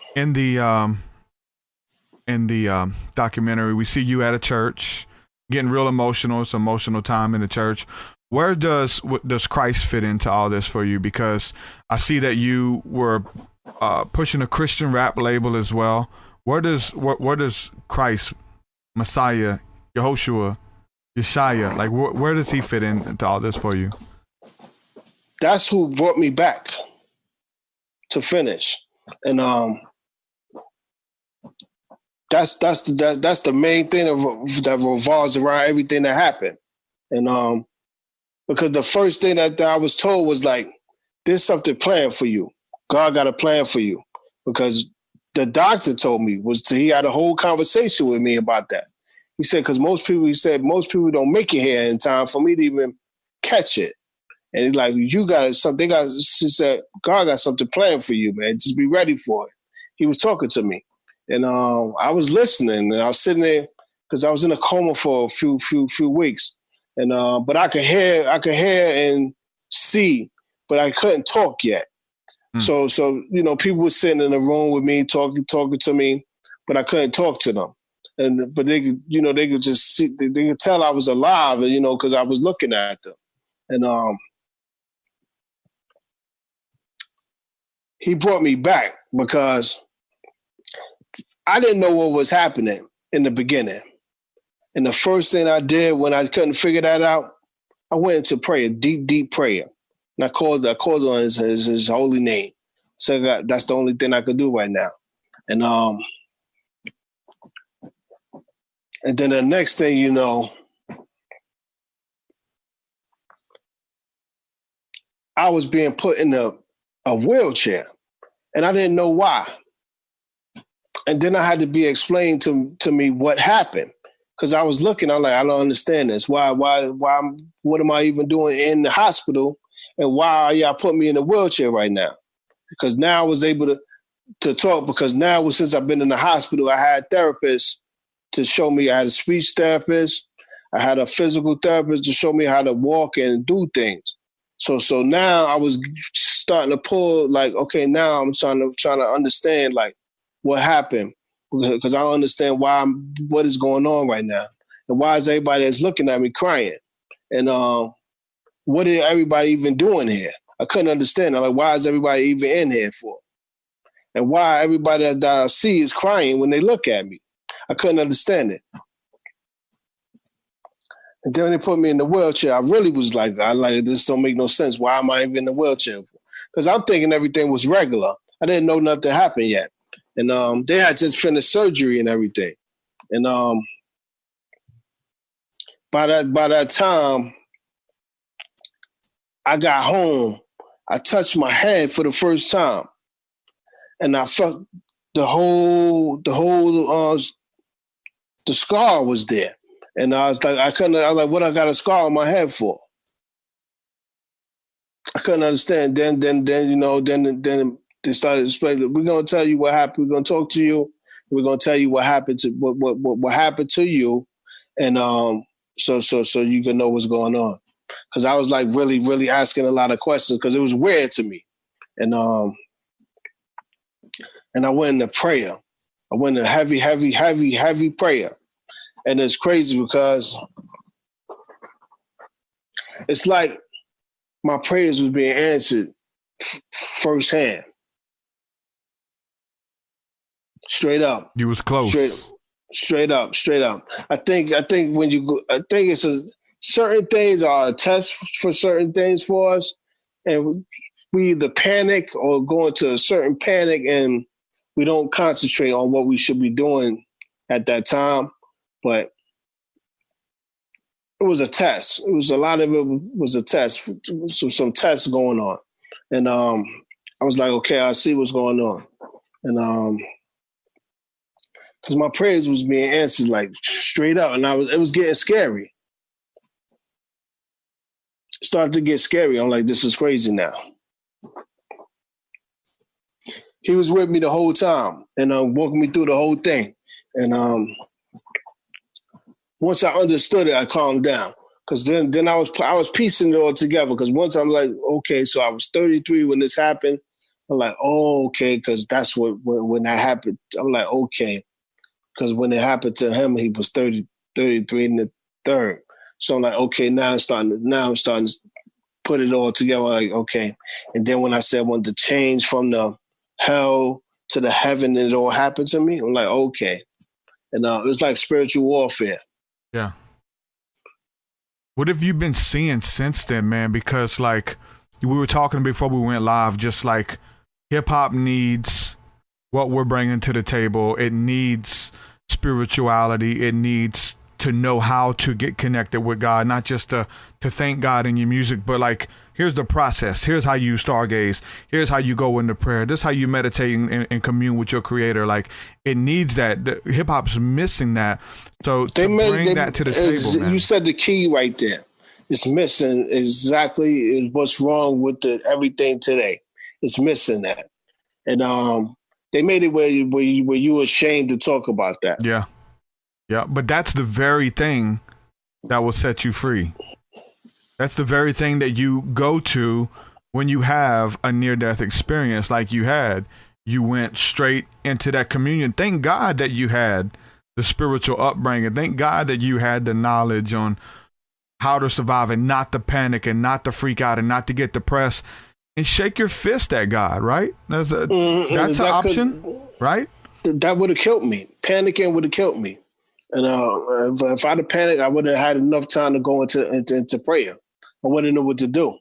In the documentary, we see you at a church getting real emotional. It's an emotional time in the church. Where does Christ fit into all this for you? Because I see that you were pushing a Christian rap label as well. Where does Christ, Messiah, Yehoshua, Yeshaya, like where does he fit into all this for you? That's who brought me back to finish, and that's the main thing that revolves around everything that happened, and because the first thing that I was told was like, there's something planned for you. God got a plan for you. because the doctor told me he had a whole conversation with me about that. He said, because most people don't make it here in time for me to even catch it. And he's like, you got something. She said, God got something planned for you, man. Just be ready for it. He was talking to me, and I was listening, and I was sitting there because I was in a coma for a few weeks, and but I could hear and see, but I couldn't talk yet. So people were sitting in the room with me, talking to me, but I couldn't talk to them. But they could just see, they could tell I was alive, because I was looking at them. And he brought me back because I didn't know what was happening in the beginning. And the first thing I did when I couldn't figure that out, I went into prayer, deep prayer. And I called on his holy name. So that's the only thing I could do right now. And then the next thing you know, I was being put in a wheelchair, and I didn't know why. And then I had to be explained to me what happened, because I was looking. I'm like, I don't understand this. Why? What am I even doing in the hospital, and why are y'all putting me in a wheelchair right now? Because now I was able to talk. Because now, since I've been in the hospital, I had therapists to show me. I had a speech therapist. I had a physical therapist to show me how to walk and do things. So now I was starting to pull, like, okay, now I'm trying to understand, like, what happened, because I don't understand what is going on right now, and why is everybody that's looking at me crying, and what is everybody even doing here? I couldn't understand. I'm like, why is everybody even in here for? And why everybody that I see is crying when they look at me? I couldn't understand it. And then when they put me in the wheelchair, I really was like, this don't make no sense. Why am I even in the wheelchair? Because I'm thinking everything was regular. I didn't know nothing happened yet. And they had just finished surgery and everything. And by that time, I got home. I touched my head for the first time, and I felt the scar was there. And I was like, what I got a scar on my head for? I couldn't understand. Then they started explaining, we're going to tell you what happened. We're going to talk to you. We're going to tell you what happened to what happened to you. And so you can know what's going on. Because I was like really, really asking a lot of questions because it was weird to me. And I went into prayer. I went into heavy prayer. And it's crazy because it's like my prayers was being answered firsthand. Straight up. You was close. Straight up. I think when you go, I think it's certain things are a test for certain things for us, and we either panic or go into a certain panic, and we don't concentrate on what we should be doing at that time. But it was a test. It was a lot of it was a test. Some tests going on, and I was like, okay, I see what's going on, and because my prayers was being answered like straight up, and it was getting scary. It started to get scary. I'm like, this is crazy now. He was with me the whole time and walking me through the whole thing. And once I understood it, I calmed down. Because then I was piecing it all together. Because once I'm like, okay, so I was 33 when this happened. I'm like, oh, okay, because that's when that happened. I'm like, okay. Because when it happened to him, he was 33 in the third. So I'm like, okay, now I'm starting to put it all together. Like, okay. And then when I said I wanted to change from the hell to the heaven, and it all happened to me, I'm like, okay. And it was like spiritual warfare. Yeah. What have you been seeing since then, man? Because like we were talking before we went live, just like hip hop needs what we're bringing to the table. It needs spirituality. It needs to know how to get connected with God, not just to thank God in your music, but like here's the process. Here's how you stargaze. Here's how you go into prayer. This is how you meditate and commune with your creator. Like, it needs that. Hip hop's missing that. So bring that to the table, man. You said the key right there. It's missing exactly what's wrong with everything today. It's missing that. And they made it where you were ashamed to talk about that. Yeah. Yeah. But that's the very thing that will set you free. That's the very thing that you go to when you have a near-death experience like you had. You went straight into that communion. Thank God that you had the spiritual upbringing. Thank God that you had the knowledge on how to survive and not to panic and not to freak out and not to get depressed and shake your fist at God, right? That's an option, right? That would have killed me. Panicking would have killed me. And if I'd have panicked, I would have had enough time to go into prayer. I wouldn't know what to do.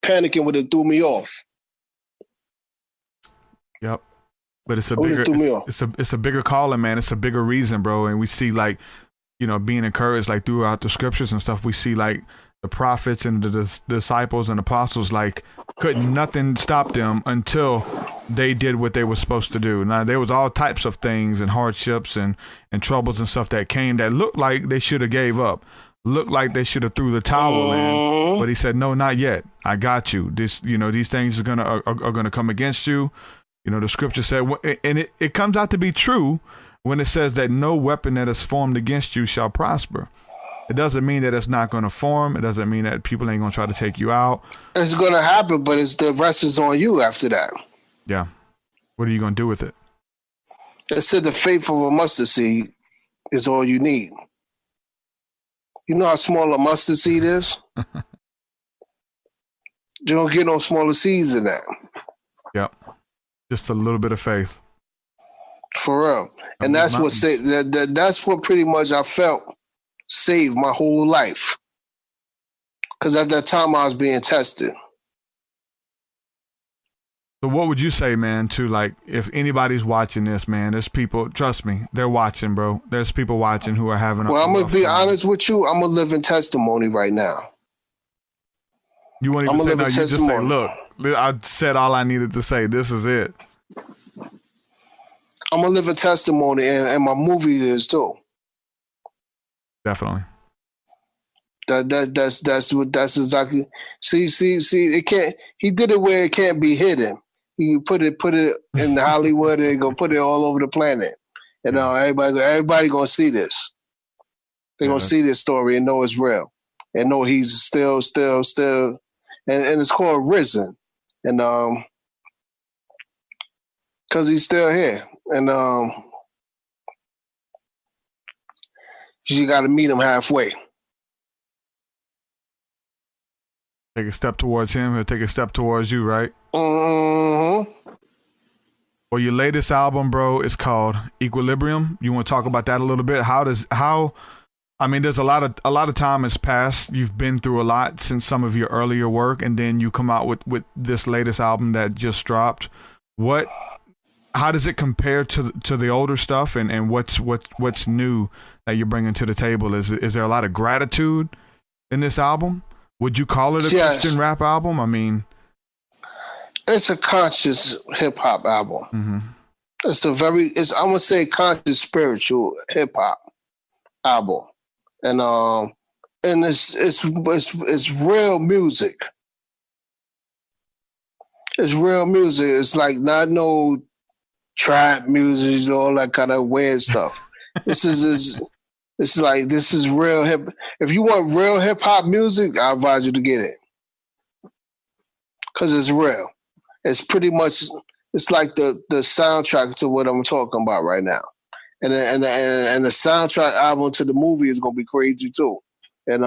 Panicking would have threw me off. Yep. But it's a bigger calling, man. It's a bigger reason, bro. And we see, like, you know, being encouraged, like, throughout the scriptures and stuff, we see, like, the prophets and the disciples and apostles, like, couldn't nothing stop them until they did what they were supposed to do. Now, there was all types of things and hardships and troubles and stuff that came that looked like they should have gave up, looked like they should have threw the towel in. But he said, no, not yet. I got you. This, you know, these things are gonna come against you. You know, the scripture said, and it comes out to be true when it says that no weapon that is formed against you shall prosper. It doesn't mean that it's not going to form. It doesn't mean that people ain't going to try to take you out. It's going to happen, but the rest is on you after that. Yeah. What are you going to do with it? It said the faith of a mustard seed is all you need. You know how small a mustard seed is? You don't get no smaller seeds than that. Yep. Just a little bit of faith. For real. And that's what pretty much I felt saved my whole life. Because at that time I was being tested. So what would you say, man, to, like, if anybody's watching this, man, there's people, trust me, they're watching, bro. There's people watching who are having Well, I'm going to be honest with you. I'm a living testimony right now. You won't even say no, you just say, look, I said all I needed to say. This is it. I'm a living testimony, and my movie is too. Definitely. That's exactly. See. It can't. He did it where it can't be hidden. He put it in Hollywood and go put it all over the planet. And everybody gonna see this. They're gonna see this story and know it's real, and know he's still, and it's called Risen, and because he's still here, and you got to meet him halfway. Take a step towards him, he'll take a step towards you, right? Mm-hmm. Well, your latest album, bro, is called Equilibrium. You want to talk about that a little bit? I mean, there's a lot of time has passed. You've been through a lot since some of your earlier work, and then you come out with this latest album that just dropped. How does it compare to the older stuff, and what's new that you're bringing to the table? Is there a lot of gratitude in this album? Would you call it a Christian rap album? I mean, it's a conscious hip hop album. Mm-hmm. It's I would say conscious spiritual hip hop album, and it's real music. It's real music. It's like not no trap music, all that kind of weird stuff. This is real hip. If you want real hip hop music, I advise you to get it, because it's real. It's pretty much, it's like the soundtrack to what I'm talking about right now, and the soundtrack album to the movie is gonna be crazy too. And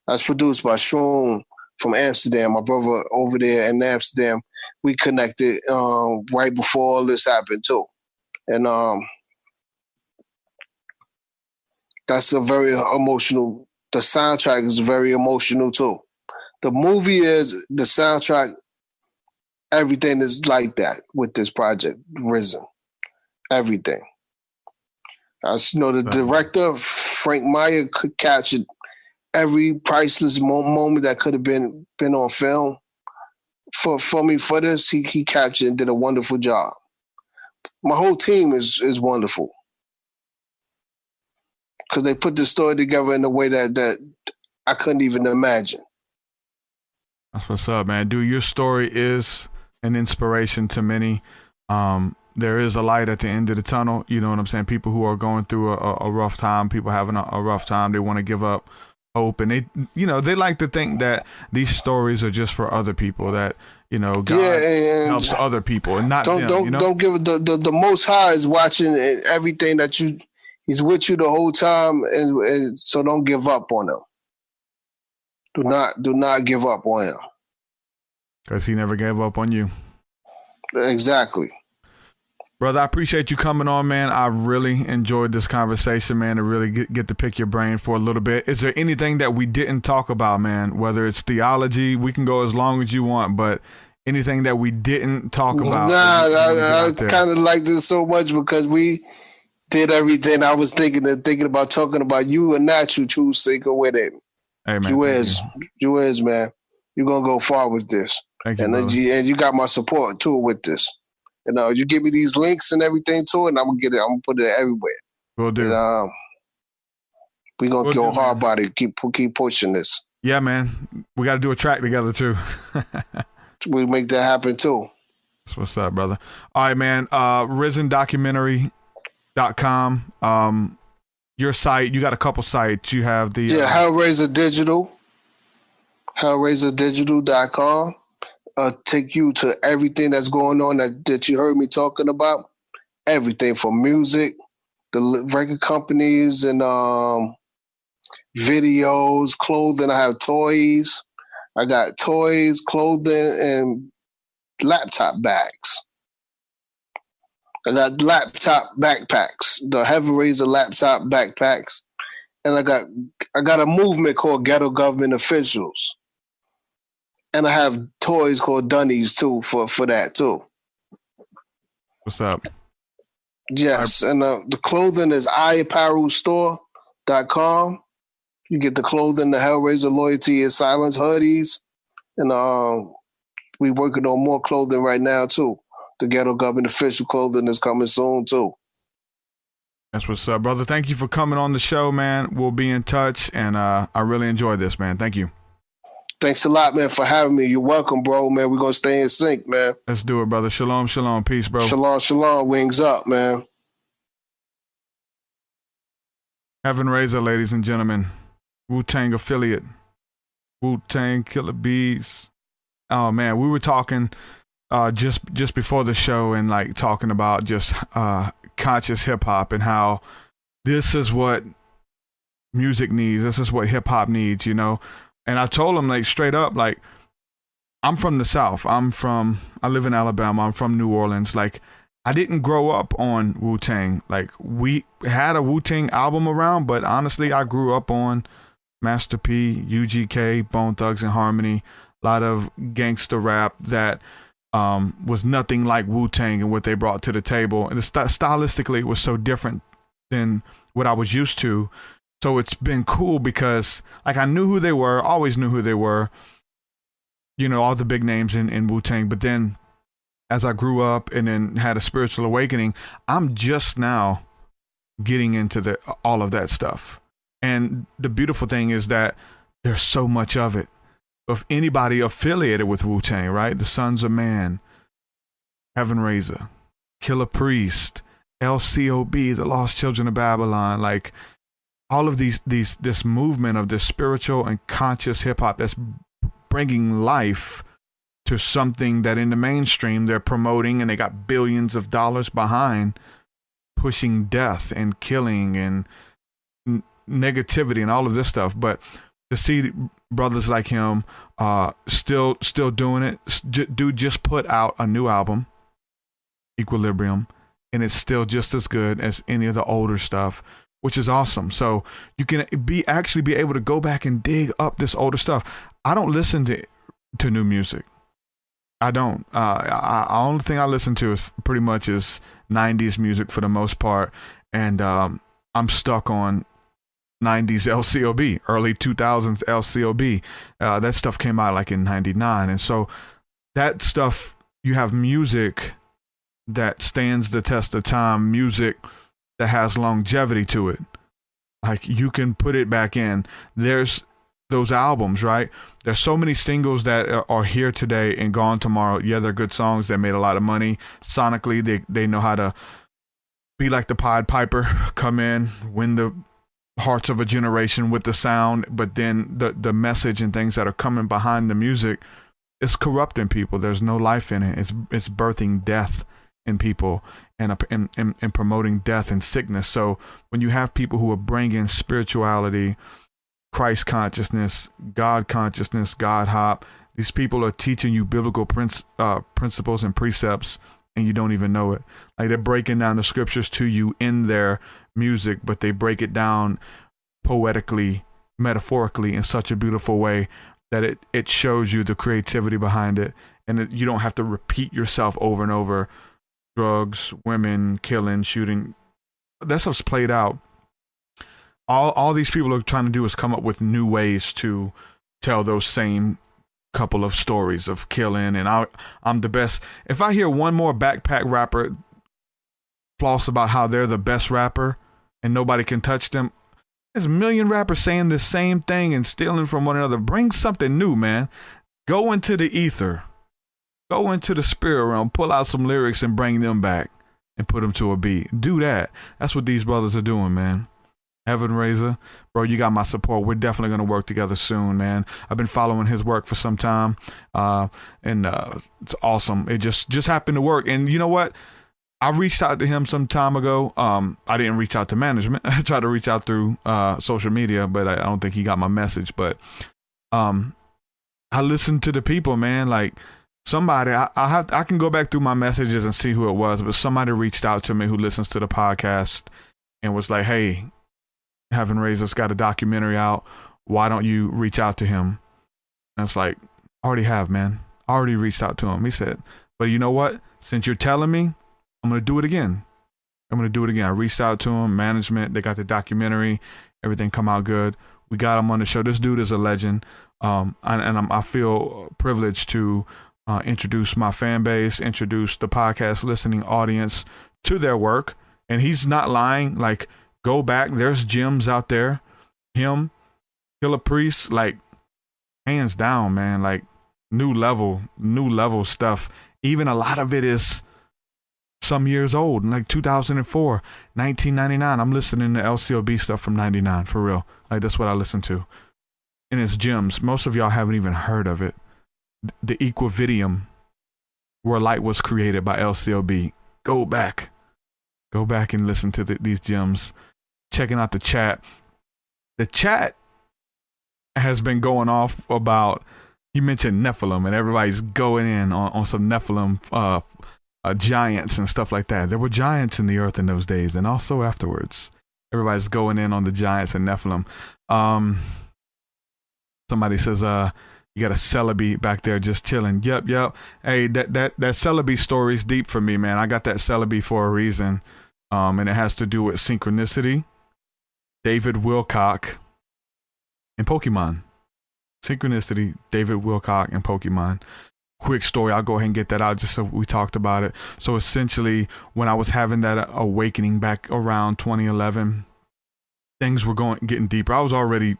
that's produced by Chron from Amsterdam. My brother over there in Amsterdam. We connected right before all this happened too, and that's a very emotional. The soundtrack is very emotional too. The movie is the soundtrack. Everything is like that with this project, Risen. Everything. The director Frank Meyer could catch it every priceless moment that could have been on film for me for this. He captured and did a wonderful job. My whole team is wonderful because they put the story together in a way that I couldn't even imagine. That's what's up, man. Dude, your story is an inspiration to many. There is a light at the end of the tunnel. You know what I'm saying? People who are going through a rough time, people having a rough time, they want to give up hope. And they like to think that these stories are just for other people, that, God helps other people and not them. Don't give it the Most High is watching everything that he's with you the whole time. And so don't give up on him. Do not give up on him. Because he never gave up on you. Exactly. Brother, I appreciate you coming on, man. I really enjoyed this conversation, man, to really get to pick your brain for a little bit. Is there anything that we didn't talk about, man? Whether it's theology, we can go as long as you want, but anything that we didn't talk about? I kind of like this so much because we did everything I was thinking about talking about. You a natural True Seeker with it. Hey, man. You is, man. You're going to go far with this. Thank you, and you got my support, too, with this. You give me these links and everything to it, and I'm gonna get it. I'm gonna put it everywhere. We'll do. And, we're gonna go hard about it. Keep pushing this. Yeah, man. We got to do a track together too. We make that happen too. That's what's up, brother. All right, man. RisenDocumentary.com. Your site. You got a couple sites. You have the Hellraiser Digital. HellraiserDigital.com. Take you to everything that's going on that you heard me talking about. Everything from music, the record companies, and videos, clothing. I have toys. I got toys, clothing, and laptop bags. I got laptop backpacks, the Hellraiser laptop backpacks, and I got a movement called Ghetto Government Officials. And I have toys called Dunnies too for that too. What's up? Yes, and the clothing is iapparelstore.com. You get the clothing, the Hellraiser Loyalty and Silence hoodies, and we working on more clothing right now too. The Ghetto Government Official clothing is coming soon too. That's what's up, brother. Thank you for coming on the show, man. We'll be in touch, and I really enjoyed this, man. Thank you. Thanks a lot, man, for having me. You're welcome, bro, man. We're going to stay in sync, man. Let's do it, brother. Shalom, shalom. Peace, bro. Shalom, shalom. Wings up, man. Heaven Razah, ladies and gentlemen. Wu-Tang affiliate. Wu-Tang Killer Bees. Oh, man. We were talking just before the show and, talking about just conscious hip-hop and how this is what music needs. This is what hip-hop needs, And I told him straight up, I'm from the South. I live in Alabama. I'm from New Orleans. I didn't grow up on Wu-Tang. We had a Wu-Tang album around, but honestly, I grew up on Master P, UGK, Bone Thugs and Harmony, a lot of gangster rap that was nothing like Wu-Tang and what they brought to the table. And stylistically, it was so different than what I was used to. So it's been cool because I knew who they were, always knew who they were, all the big names in Wu-Tang. But then as I grew up and then had a spiritual awakening, I'm just now getting into all of that stuff. And the beautiful thing is that there's so much of it. If anybody affiliated with Wu-Tang, right? The Sons of Man, Heaven Razah, Killer Priest, LCOB, the Lost Children of Babylon, all of this movement of this spiritual and conscious hip hop that's bringing life to something that in the mainstream they're promoting and they got billions of dollars behind, pushing death and killing and negativity and all of this stuff. But to see brothers like him still doing it, dude just put out a new album, Equilibrium, and it's still just as good as any of the older stuff, which is awesome. So you can be able to go back and dig up this older stuff. I don't listen to new music. I don't. Only thing I listen to is pretty much is 90s music for the most part. And I'm stuck on 90s LCOB, early 2000s LCOB. That stuff came out like in 99. And so that stuff, you have music that stands the test of time, music that has longevity to it. Like you can put it back in. There's those albums, right? There's so many singles that are here today and gone tomorrow. Yeah, they're good songs that made a lot of money. Sonically, they know how to be like the Pied Piper, come in, win the hearts of a generation with the sound, but then the message and things that are coming behind the music is corrupting people. There's no life in it. It's birthing death in people and promoting death and sickness. So when you have people who are bringing spirituality, Christ consciousness, God consciousness, God hop, these people are teaching you biblical principles and precepts, and you don't even know it. Like they're breaking down the scriptures to you in their music, but they break it down poetically, metaphorically in such a beautiful way that it shows you the creativity behind it, and you don't have to repeat yourself over and over. Drugs, women, killing, shooting, that stuff's played out. All these people are trying to do is come up with new ways to tell those same couple of stories of killing, and I'm the best. If I hear one more backpack rapper floss about how they're the best rapper and nobody can touch them, there's a million rappers saying the same thing and stealing from one another. Bring something new, man. Go into the ether. Go into the spirit realm. Pull out some lyrics and bring them back and put them to a beat. Do that. That's what these brothers are doing, man. Evan Razah, bro, you got my support. We're definitely going to work together soon, man. I've been following his work for some time, and it's awesome. It just happened to work. And you know what? I reached out to him some time ago. I didn't reach out to management. I tried to reach out through social media, but I don't think he got my message. But I listened to the people, man. Like somebody, I can go back through my messages and see who it was, but somebody reached out to me who listens to the podcast and was like, hey, Evan Razah's got a documentary out. Why don't you reach out to him? And it's like, I already have, man. I already reached out to him. He said, but you know what? Since you're telling me, I'm going to do it again. I reached out to him, management. They got the documentary. Everything come out good. We got him on the show. This dude is a legend. I feel privileged to introduce my fan base, introduce the podcast listening audience to their work. And he's not lying. Like, go back. There's gems out there. Him, Killer Priest, like, hands down, man. Like, new level stuff. Even a lot of it is some years old, like 2004, 1999. I'm listening to LCOB stuff from 99, for real. Like, that's what I listen to. And it's gems. Most of y'all haven't even heard of it. The Equividium, where light was created by LCOB. Go back and listen to these gems. Checking out the chat. The chat has been going off about, he mentioned Nephilim, and everybody's going in on some Nephilim giants and stuff like that. There were giants in the earth in those days, and also afterwards. Everybody's going in on the giants and Nephilim. Somebody says, you got a Celebi back there just chilling. Yep. Hey, that Celebi story is deep for me, man. I got that Celebi for a reason. And it has to do with synchronicity, David Wilcock, and Pokemon. Synchronicity, David Wilcock, and Pokemon. Quick story, I'll go ahead and get that out just so we talked about it. So essentially, when I was having that awakening back around 2011, things were getting deeper. I was already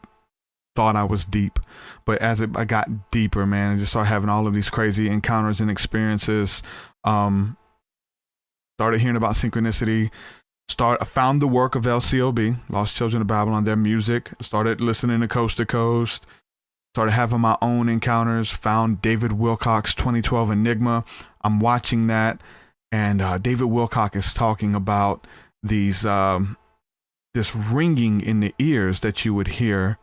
thought I was deep, but as I got deeper, man, I just started having all of these crazy encounters and experiences. Started hearing about synchronicity. I found the work of LCOB, Lost Children of Babylon, their music. Started listening to Coast to Coast. Started having my own encounters. Found David Wilcock's 2012 Enigma. I'm watching that, and David Wilcock is talking about these this ringing in the ears that you would hear.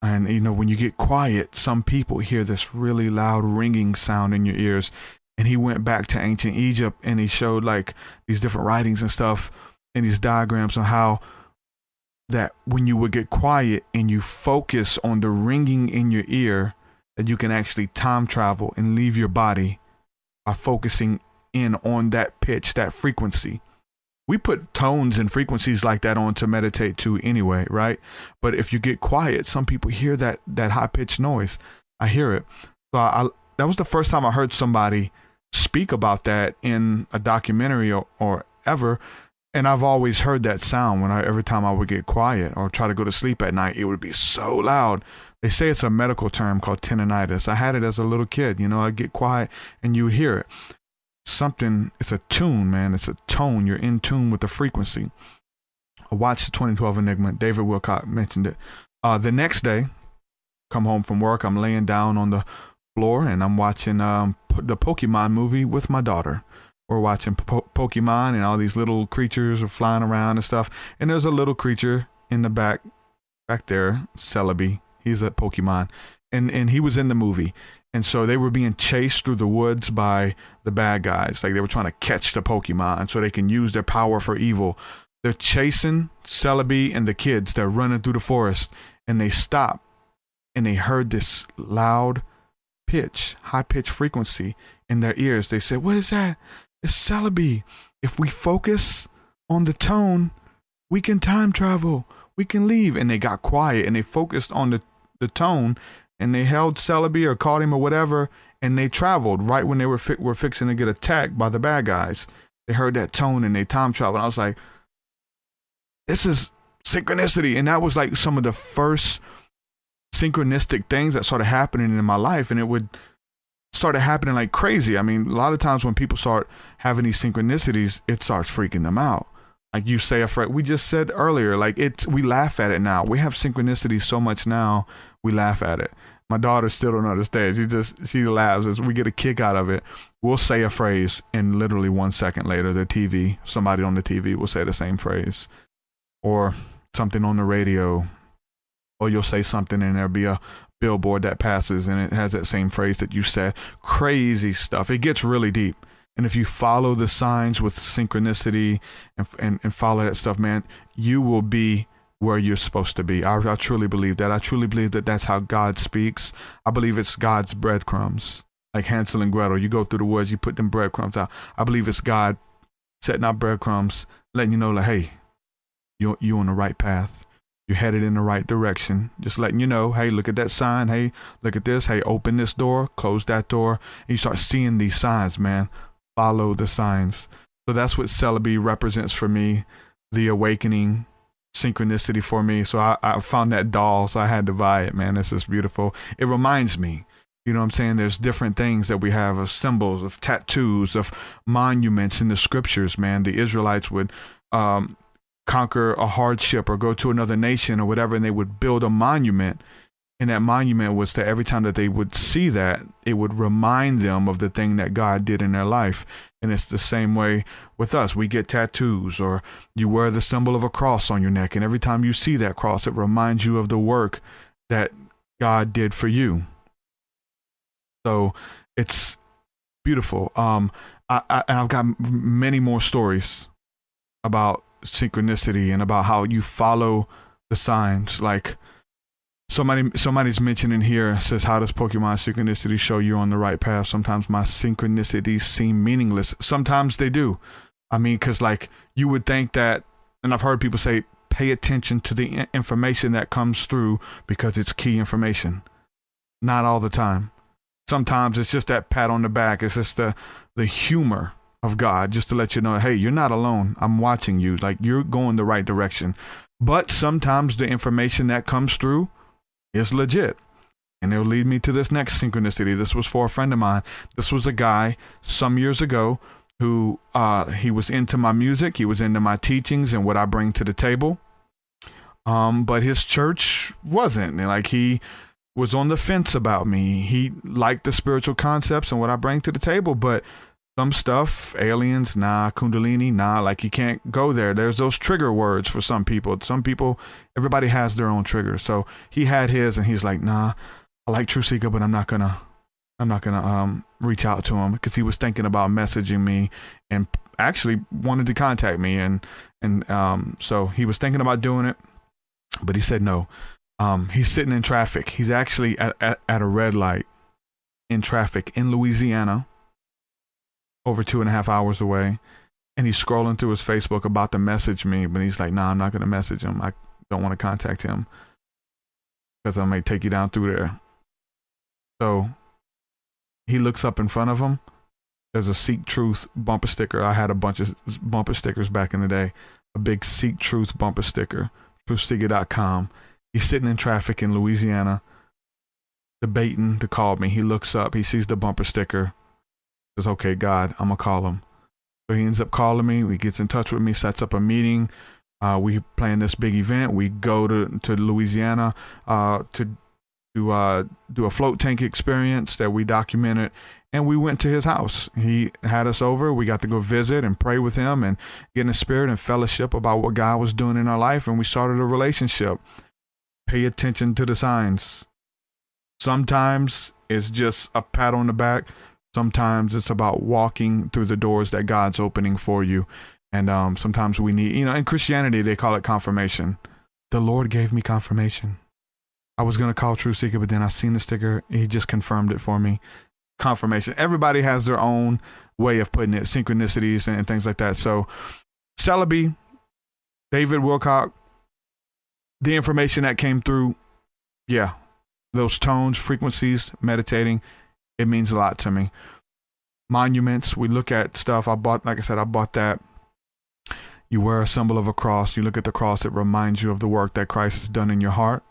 And you know, when you get quiet, some people hear this really loud ringing sound in your ears. And he went back to ancient Egypt and he showed like these different writings and stuff and these diagrams on how that when you would get quiet and you focus on the ringing in your ear, that you can actually time travel and leave your body by focusing in on that pitch, that frequency. we put tones and frequencies like that on to meditate to anyway, right? But if you get quiet, some people hear that high pitched noise. I hear it. So that was the first time I heard somebody speak about that in a documentary or ever. And I've always heard that sound every time I would get quiet or try to go to sleep at night, it would be so loud. They say it's a medical term called tinnitus. I had it as a little kid. I'd get quiet and you would hear it. It's a tune, man. It's a tone. You're in tune with the frequency. I watched the 2012 Enigma. David Wilcock mentioned it. The next day, come home from work, I'm laying down on the floor and I'm watching the Pokemon movie with my daughter. We're watching Pokemon and all these little creatures are flying around and stuff. And there's a little creature in the back there, Celebi. He's a Pokemon. And he was in the movie. And so they were being chased through the woods by the bad guys. Like they were trying to catch the Pokemon so they can use their power for evil. They're chasing Celebi and the kids. They're running through the forest. And they stop. And they heard this loud pitch, high-pitched frequency in their ears. They said, "What is that? It's Celebi. If we focus on the tone, we can time travel. We can leave." And they got quiet and they focused on the tone. And they held Celebi or caught him or whatever, and they traveled right when they were fixing to get attacked by the bad guys. They heard that tone and they time traveled. I was like, this is synchronicity. And that was like some of the first synchronistic things that started happening in my life. And it would started happening like crazy. I mean, a lot of times when people start having these synchronicities, it starts freaking them out. Like you say, we just said earlier, like we laugh at it now. We have synchronicity so much now, we laugh at it. My daughter still don't understand. She laughs as we get a kick out of it. We'll say a phrase and literally 1 second later, somebody on the TV will say the same phrase, or something on the radio, or you'll say something and there'll be a billboard that passes and it has that same phrase that you said. Crazy stuff. It gets really deep. And if you follow the signs with synchronicity and follow that stuff, man, you will be where you're supposed to be. I truly believe that. I truly believe that that's how God speaks. I believe it's God's breadcrumbs. Like Hansel and Gretel, you go through the woods, you put them breadcrumbs out. I believe it's God setting out breadcrumbs, letting you know, like, hey, you're on the right path. You're headed in the right direction. Just letting you know, hey, look at that sign. Hey, look at this. Hey, open this door, close that door. And you start seeing these signs, man. Follow the signs. So that's what Celebi represents for me, the awakening, synchronicity for me. So I found that doll, so I had to buy it, man. This is beautiful. It reminds me, you know what I'm saying? There's different things that we have of symbols, of tattoos, of monuments in the scriptures, man. The Israelites would conquer a hardship or go to another nation or whatever, and they would build a monument. And that monument was that every time that they would see that, it would remind them of the thing that God did in their life. And it's the same way with us. We get tattoos, or you wear the symbol of a cross on your neck. And every time you see that cross, it reminds you of the work that God did for you. So it's beautiful. I've got many more stories about synchronicity and about how you follow the signs. Like, Somebody's mentioning here, says, how does Pokemon synchronicity show you're on the right path? Sometimes my synchronicities seem meaningless. Sometimes they do. I mean, because like you would think that, and I've heard people say, pay attention to the information that comes through because it's key information. Not all the time. Sometimes it's just that pat on the back. It's just the humor of God, just to let you know, hey, you're not alone. I'm watching you. Like, you're going the right direction. But sometimes the information that comes through is legit. And it'll lead me to this next synchronicity. This was for a friend of mine. This was a guy some years ago who he was into my music. He was into my teachings and what I bring to the table. But his church wasn't. Like, he was on the fence about me. He liked the spiritual concepts and what I bring to the table, but some stuff, aliens, nah, Kundalini, nah, like you can't go there. There's those trigger words for some people. Some people, everybody has their own trigger. So he had his, and he's like, nah, I like True Seeker, but I'm not gonna reach out to him, because he was thinking about messaging me and actually wanted to contact me. And so he was thinking about doing it, but he said no. He's sitting in traffic. He's actually at a red light in traffic in Louisiana, over 2.5 hours away. And he's scrolling through his Facebook about to message me, but he's like, nah, I'm not going to message him. I don't want to contact him because I may take you down through there. So he looks up in front of him. There's a Seek Truth bumper sticker. I had a bunch of bumper stickers back in the day. A big Seek Truth bumper sticker, truthseeker.com. He's sitting in traffic in Louisiana, debating to call me. He looks up. He sees the bumper sticker. Says, okay, God, I'm going to call him. So he ends up calling me. He gets in touch with me, sets up a meeting. We plan this big event. We go to Louisiana to do a float tank experience that we documented. And we went to his house. He had us over. We got to go visit and pray with him and get in the spirit and fellowship about what God was doing in our life. And we started a relationship. Pay attention to the signs. Sometimes it's just a pat on the back. Sometimes it's about walking through the doors that God's opening for you. And sometimes we need, in Christianity, they call it confirmation. The Lord gave me confirmation. I was going to call True Seeker, but then I seen the sticker. He just confirmed it for me. Confirmation. Everybody has their own way of putting it, synchronicities and things like that. So Celebi, David Wilcock, the information that came through, yeah, those tones, frequencies, meditating, it means a lot to me. Monuments, we look at stuff. I bought that. You wear a symbol of a cross. You look at the cross, it reminds you of the work that Christ has done in your heart.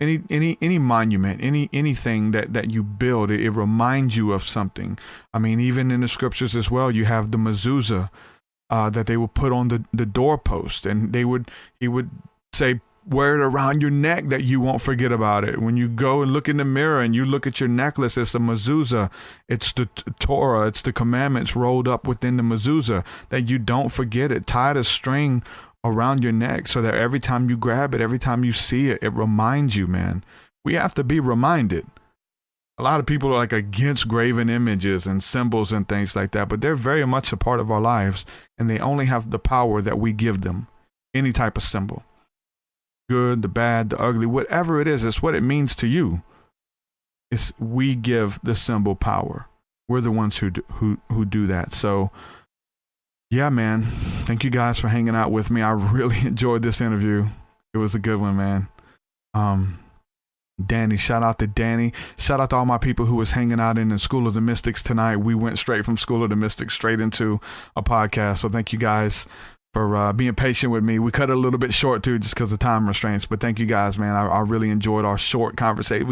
Any monument, anything that you build, it reminds you of something. I mean, even in the scriptures as well, you have the mezuzah that they would put on the doorpost, and he would say, wear it around your neck that you won't forget about it. When you go and look in the mirror and you look at your necklace, it's a mezuzah. It's the Torah. It's the commandments rolled up within the mezuzah that you don't forget it. Tied a string around your neck so that every time you grab it, every time you see it, it reminds you, man. We have to be reminded. A lot of people are like against graven images and symbols and things like that, but they're very much a part of our lives, and they only have the power that we give them. Any type of symbol. Good, the bad, the ugly, whatever it is, it's what it means to you. We give the symbol power. We're the ones who do that. So yeah, man, thank you guys for hanging out with me. I really enjoyed this interview. It was a good one, man. Danny, shout out to Danny. Shout out to all my people who was hanging out in the School of the Mystics tonight. We went straight from School of the Mystics straight into a podcast. So thank you guys for being patient with me. We cut it a little bit short too, just because of time restraints. But thank you guys, man. I really enjoyed our short conversation.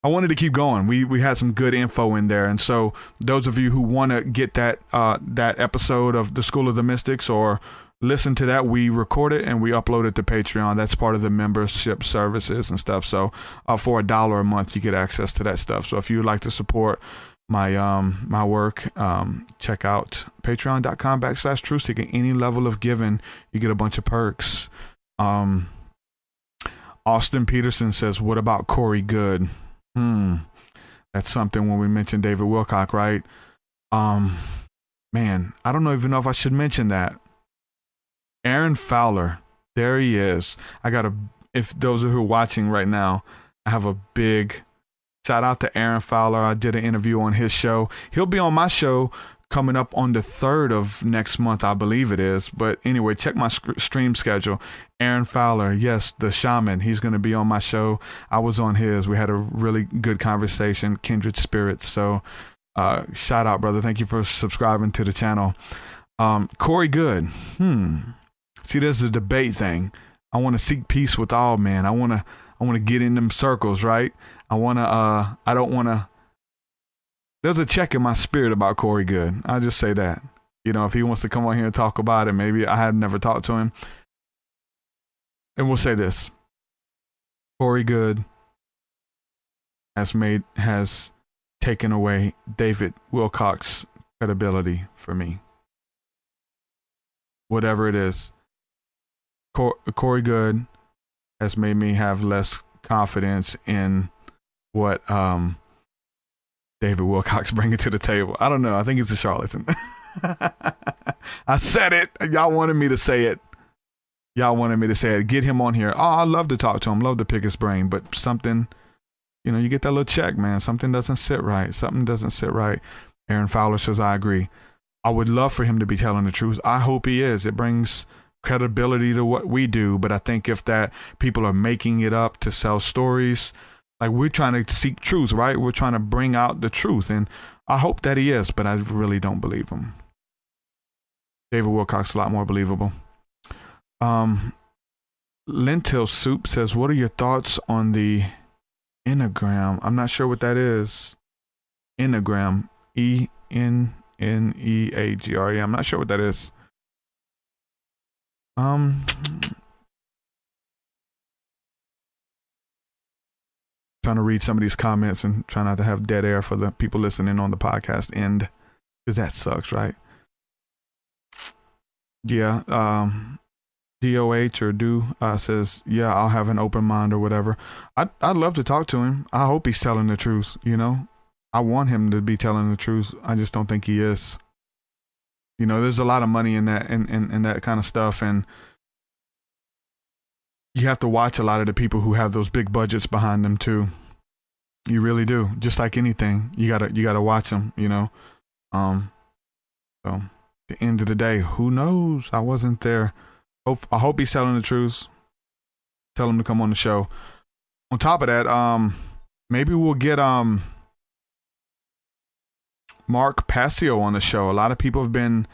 I wanted to keep going. We had some good info in there, and so those of you who want to get that episode of the School of the Mystics or listen to that, we record it and we upload it to Patreon. That's part of the membership services and stuff. So for $1 a month, you get access to that stuff. So if you would like to support my work, check out patreon.com/truthseeker. Any level of giving, you get a bunch of perks. Austin Peterson says, what about Corey Good? That's something when we mentioned David Wilcock, right? Man, I don't even know if I should mention that. Aaron Fowler, there he is. If those who are watching right now, I have a big shout out to Aaron Fowler. I did an interview on his show. He'll be on my show coming up on the 3rd of next month, I believe it is. But anyway, check my stream schedule. Aaron Fowler, yes, the shaman. He's going to be on my show. I was on his. We had a really good conversation, kindred spirits. So shout out, brother. Thank you for subscribing to the channel. Corey Good. See, there's a debate thing. I want to seek peace with all men. I want to get in them circles, right? I don't want to. There's a check in my spirit about Corey Good. I'll just say that. If he wants to come on here and talk about it, maybe I had never talked to him. And we'll say this. Corey Good has taken away David Wilcock's credibility for me. Whatever it is. Corey Good has made me have less confidence in what David Wilcock's bringing to the table. I don't know. I think he's a charlatan. I said it. Y'all wanted me to say it. Get him on here. Oh, I love to talk to him. Love to pick his brain. But something, you get that little check, man. Something doesn't sit right. Aaron Fowler says, I agree. I would love for him to be telling the truth. I hope he is. It brings credibility to what we do. But I think if that people are making it up to sell stories, like we're trying to seek truth, right? We're trying to bring out the truth. And I hope that he is, but I really don't believe him. David Wilcox, a lot more believable. Lentil Soup says, what are your thoughts on the Enneagram? I'm not sure what that is. Enneagram. Enneagram. I'm not sure what that is. Trying to read some of these comments and try not to have dead air for the people listening on the podcast end, because that sucks, right? Yeah. DOH or Do says, yeah, I'll have an open mind or whatever. I'd love to talk to him. I hope he's telling the truth, you know? I want him to be telling the truth. I just don't think he is. You know, there's a lot of money in that in that kind of stuff, and you have to watch a lot of the people who have those big budgets behind them too. You really do. Just like anything, you gotta watch them, you know? So at the end of the day, who knows? I wasn't there. I hope he's telling the truth. Tell him to come on the show. On top of that, maybe we'll get Mark Passio on the show. A lot of people have been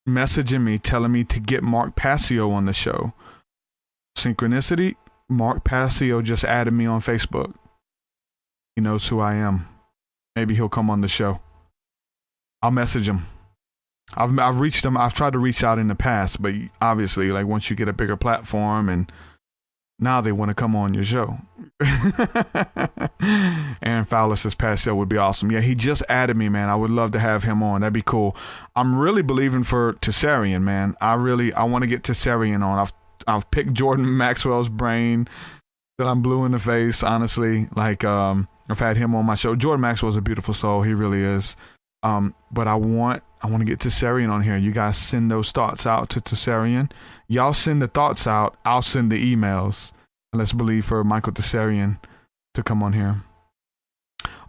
messaging me, telling me to get Mark Passio on the show. Synchronicity, Mark Passio just added me on Facebook. He knows who I am. Maybe he'll come on the show. I'll message him. I've reached him. I've tried to reach out in the past, but obviously, like, once you get a bigger platform, and now they want to come on your show. Aaron Fowler says Passio would be awesome. Yeah, he just added me, man. I would love to have him on. That'd be cool. I'm really believing for Tessarian, man. I want to get Tessarian on. I've picked Jordan Maxwell's brain till I'm blue in the face, honestly. Like, I've had him on my show. Jordan Maxwell's a beautiful soul. He really is. But I want to get Tessarian on here. You guys send those thoughts out to Tessarian. Y'all send the thoughts out. I'll send the emails. And let's believe for Michael Tessarian to come on here.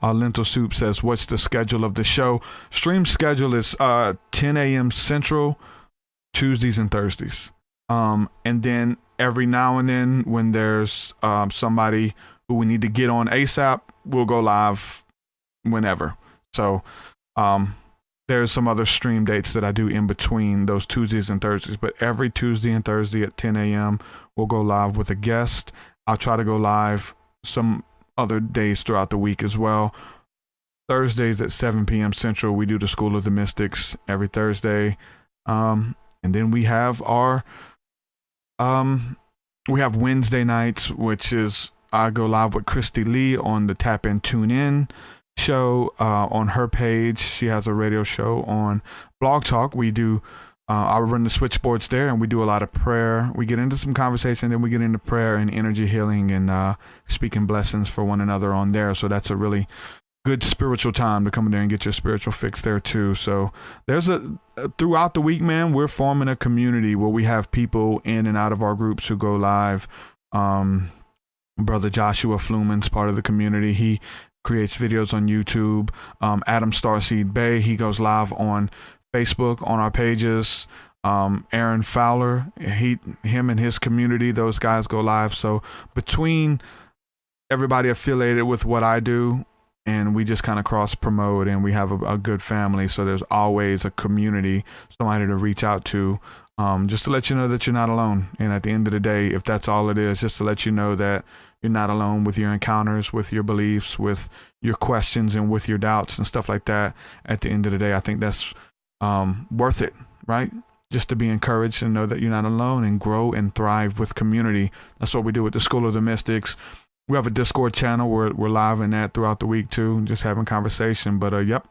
Lentil Soup says, what's the schedule of the show? Stream schedule is 10 a.m. Central, Tuesdays and Thursdays. And then every now and then when there's somebody who we need to get on ASAP, we'll go live whenever. So there's some other stream dates that I do in between those Tuesdays and Thursdays, but every Tuesday and Thursday at 10 a.m. we'll go live with a guest. I'll try to go live some other days throughout the week as well. Thursdays at 7 p.m. Central, we do the School of the Mystics every Thursday. And then we have our we have Wednesday nights, which is I go live with Christy Lee on the Tap In Tune In show on her page. She has a radio show on Blog Talk. We do I run the switchboards there, and we do a lot of prayer. We get into some conversation, then we get into prayer and energy healing and speaking blessings for one another on there. So that's a really good spiritual time to come in there and get your spiritual fix there too. So there's throughout the week, man, we're forming a community where we have people in and out of our groups who go live. Brother Joshua Fluman's part of the community. He creates videos on YouTube. Adam Starseed Bay, he goes live on Facebook on our pages. Aaron Fowler, him and his community, those guys go live. So between everybody affiliated with what I do, and we just kind of cross promote, and we have a good family. So there's always a community, somebody to reach out to, just to let you know that you're not alone. And at the end of the day, if that's all it is, just to let you know that you're not alone with your encounters, with your beliefs, with your questions, and with your doubts and stuff like that. At the end of the day, I think that's worth it, right? Just to be encouraged and know that you're not alone, and grow and thrive with community. That's what we do with the School of the Mystics. We have a Discord channel where we're live in that throughout the week too, just having conversation. But yep,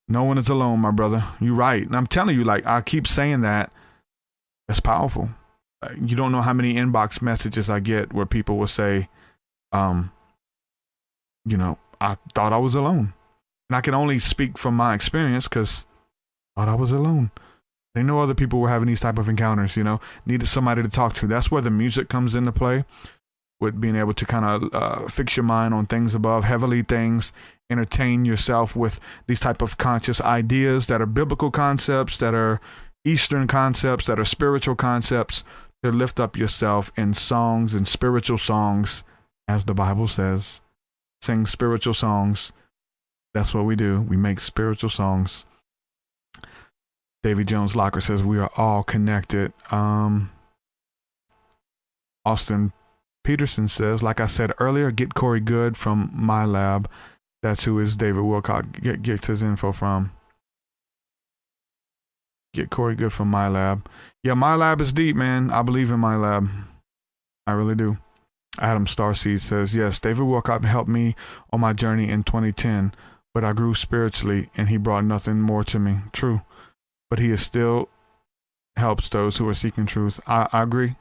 no one is alone, my brother. You're right. And I'm telling you, like, I keep saying that. That's powerful. You don't know how many inbox messages I get where people will say, I thought I was alone. And I can only speak from my experience because I thought I was alone. They know other people were having these type of encounters, needed somebody to talk to. That's where the music comes into play. with being able to kind of fix your mind on things above, heavenly things, entertain yourself with these type of conscious ideas that are biblical concepts, that are Eastern concepts, that are spiritual concepts, to lift up yourself in songs and spiritual songs, as the Bible says. Sing spiritual songs. That's what we do. We make spiritual songs. Davy Jones Locker says we are all connected. Austin Peterson says, like I said earlier, get Corey Good from My Lab. That's who is David Wilcock gets his info from. Get Corey Good from My Lab. Yeah, My Lab is deep, man. I believe in My Lab. I really do. Adam Starseed says, yes, David Wilcock helped me on my journey in 2010, but I grew spiritually and he brought nothing more to me. True. But he is still helps those who are seeking truth. I agree.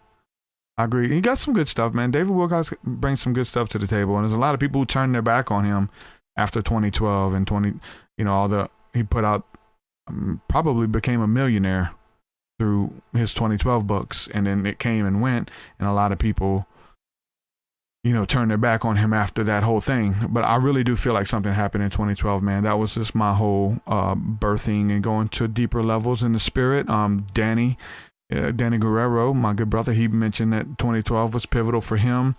I agree. He got some good stuff, man. David Wilcox brings some good stuff to the table, and there's a lot of people who turned their back on him after 2012 and he put out, probably became a millionaire through his 2012 books, and then it came and went, and a lot of people, turned their back on him after that whole thing. But I really do feel like something happened in 2012, man. That was just my whole birthing and going to deeper levels in the spirit. Danny Guerrero, my good brother, he mentioned that 2012 was pivotal for him.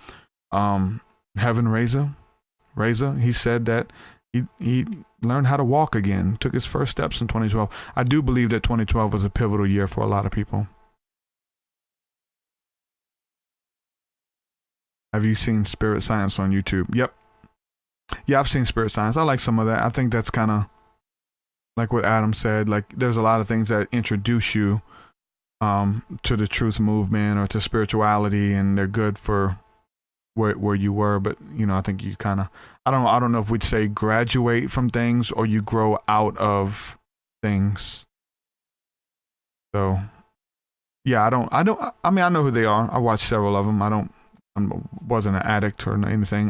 Heaven Razah, he said that he learned how to walk again, took his first steps in 2012. I do believe that 2012 was a pivotal year for a lot of people. Have you seen Spirit Science on YouTube? Yep. Yeah, I've seen Spirit Science. I like some of that. I think that's kind of like what Adam said. Like, there's a lot of things that introduce you to the truth movement or to spirituality, and they're good for where you were. But I think you kind of, I don't know if we'd say graduate from things or you grow out of things. So yeah, I know who they are. I watched several of them. I wasn't an addict or anything.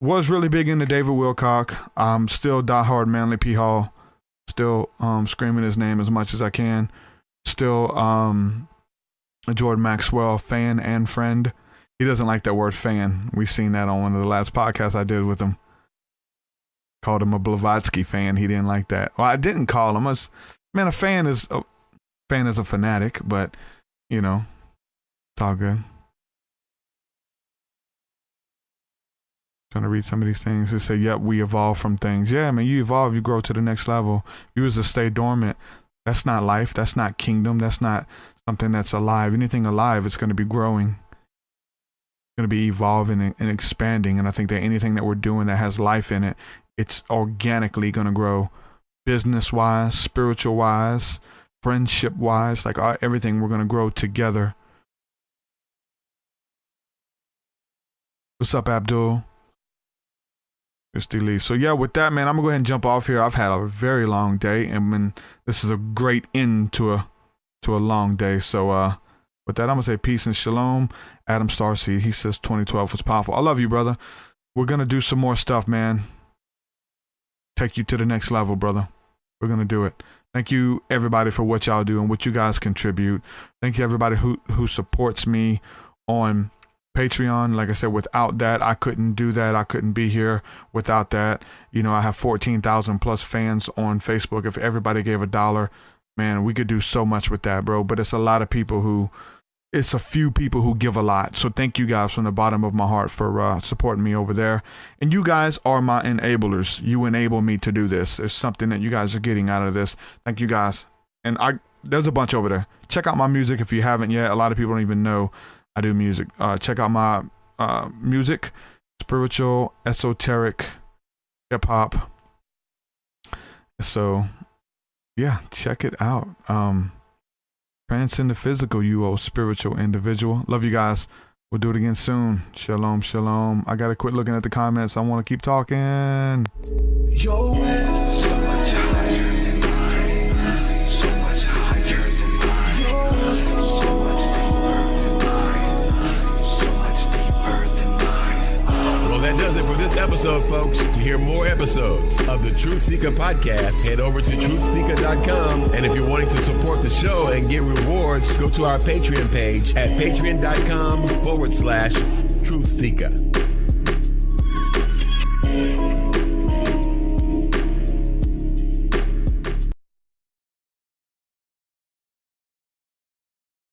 Was really big into David Wilcock. I'm still diehard Manly P. Hall. Still screaming his name as much as I can. Still a Jordan Maxwell fan and friend. He doesn't like that word fan. We've seen that on one of the last podcasts I did with him. Called him a Blavatsky fan. He didn't like that. Well, I didn't call him. A fan is a fanatic, but it's all good. Trying to read some of these things. They say, yep, we evolve from things. Yeah, man, you evolve, you grow to the next level. You was to stay dormant. That's not life. That's not kingdom. That's not something that's alive. Anything alive is going to be growing. It's going to be evolving and expanding. And I think that anything that we're doing that has life in it, it's organically going to grow. Business-wise, spiritual-wise, friendship-wise, like everything, we're going to grow together. What's up, Abdul? Christy Lee. So yeah, with that, man, I'm gonna go ahead and jump off here. I've had a very long day, and this is a great end to a long day. So with that, I'm gonna say peace and shalom. Adam Starseed, he says 2012 was powerful. I love you, brother. We're gonna do some more stuff, man. Take you to the next level, brother. We're gonna do it. Thank you, everybody, for what y'all do and what you guys contribute. Thank you, everybody who supports me on Patreon. Like I said, without that, I couldn't do that. I couldn't be here without that. I have 14,000 plus fans on Facebook. If everybody gave $1, man, we could do so much with that, bro. But it's a few people who give a lot. So thank you guys from the bottom of my heart for supporting me over there. And you guys are my enablers. You enable me to do this. There's something that you guys are getting out of this. Thank you guys. And there's a bunch over there. Check out my music if you haven't yet. A lot of people don't even know I do music. Check out my music, spiritual, esoteric, hip hop. So, yeah, check it out. Transcend the physical, you old spiritual individual. Love you guys. We'll do it again soon. Shalom, shalom. I gotta quit looking at the comments. I want to keep talking. Your way so much higher than mine. So much higher than mine. So much deeper than mine. So much deeper than mine. Well, that does does it for this episode, folks. To hear more episodes of the Truth Seeker podcast, head over to truthseeker.com. And if you're wanting to support the show and get rewards, go to our Patreon page at patreon.com/truthseeker.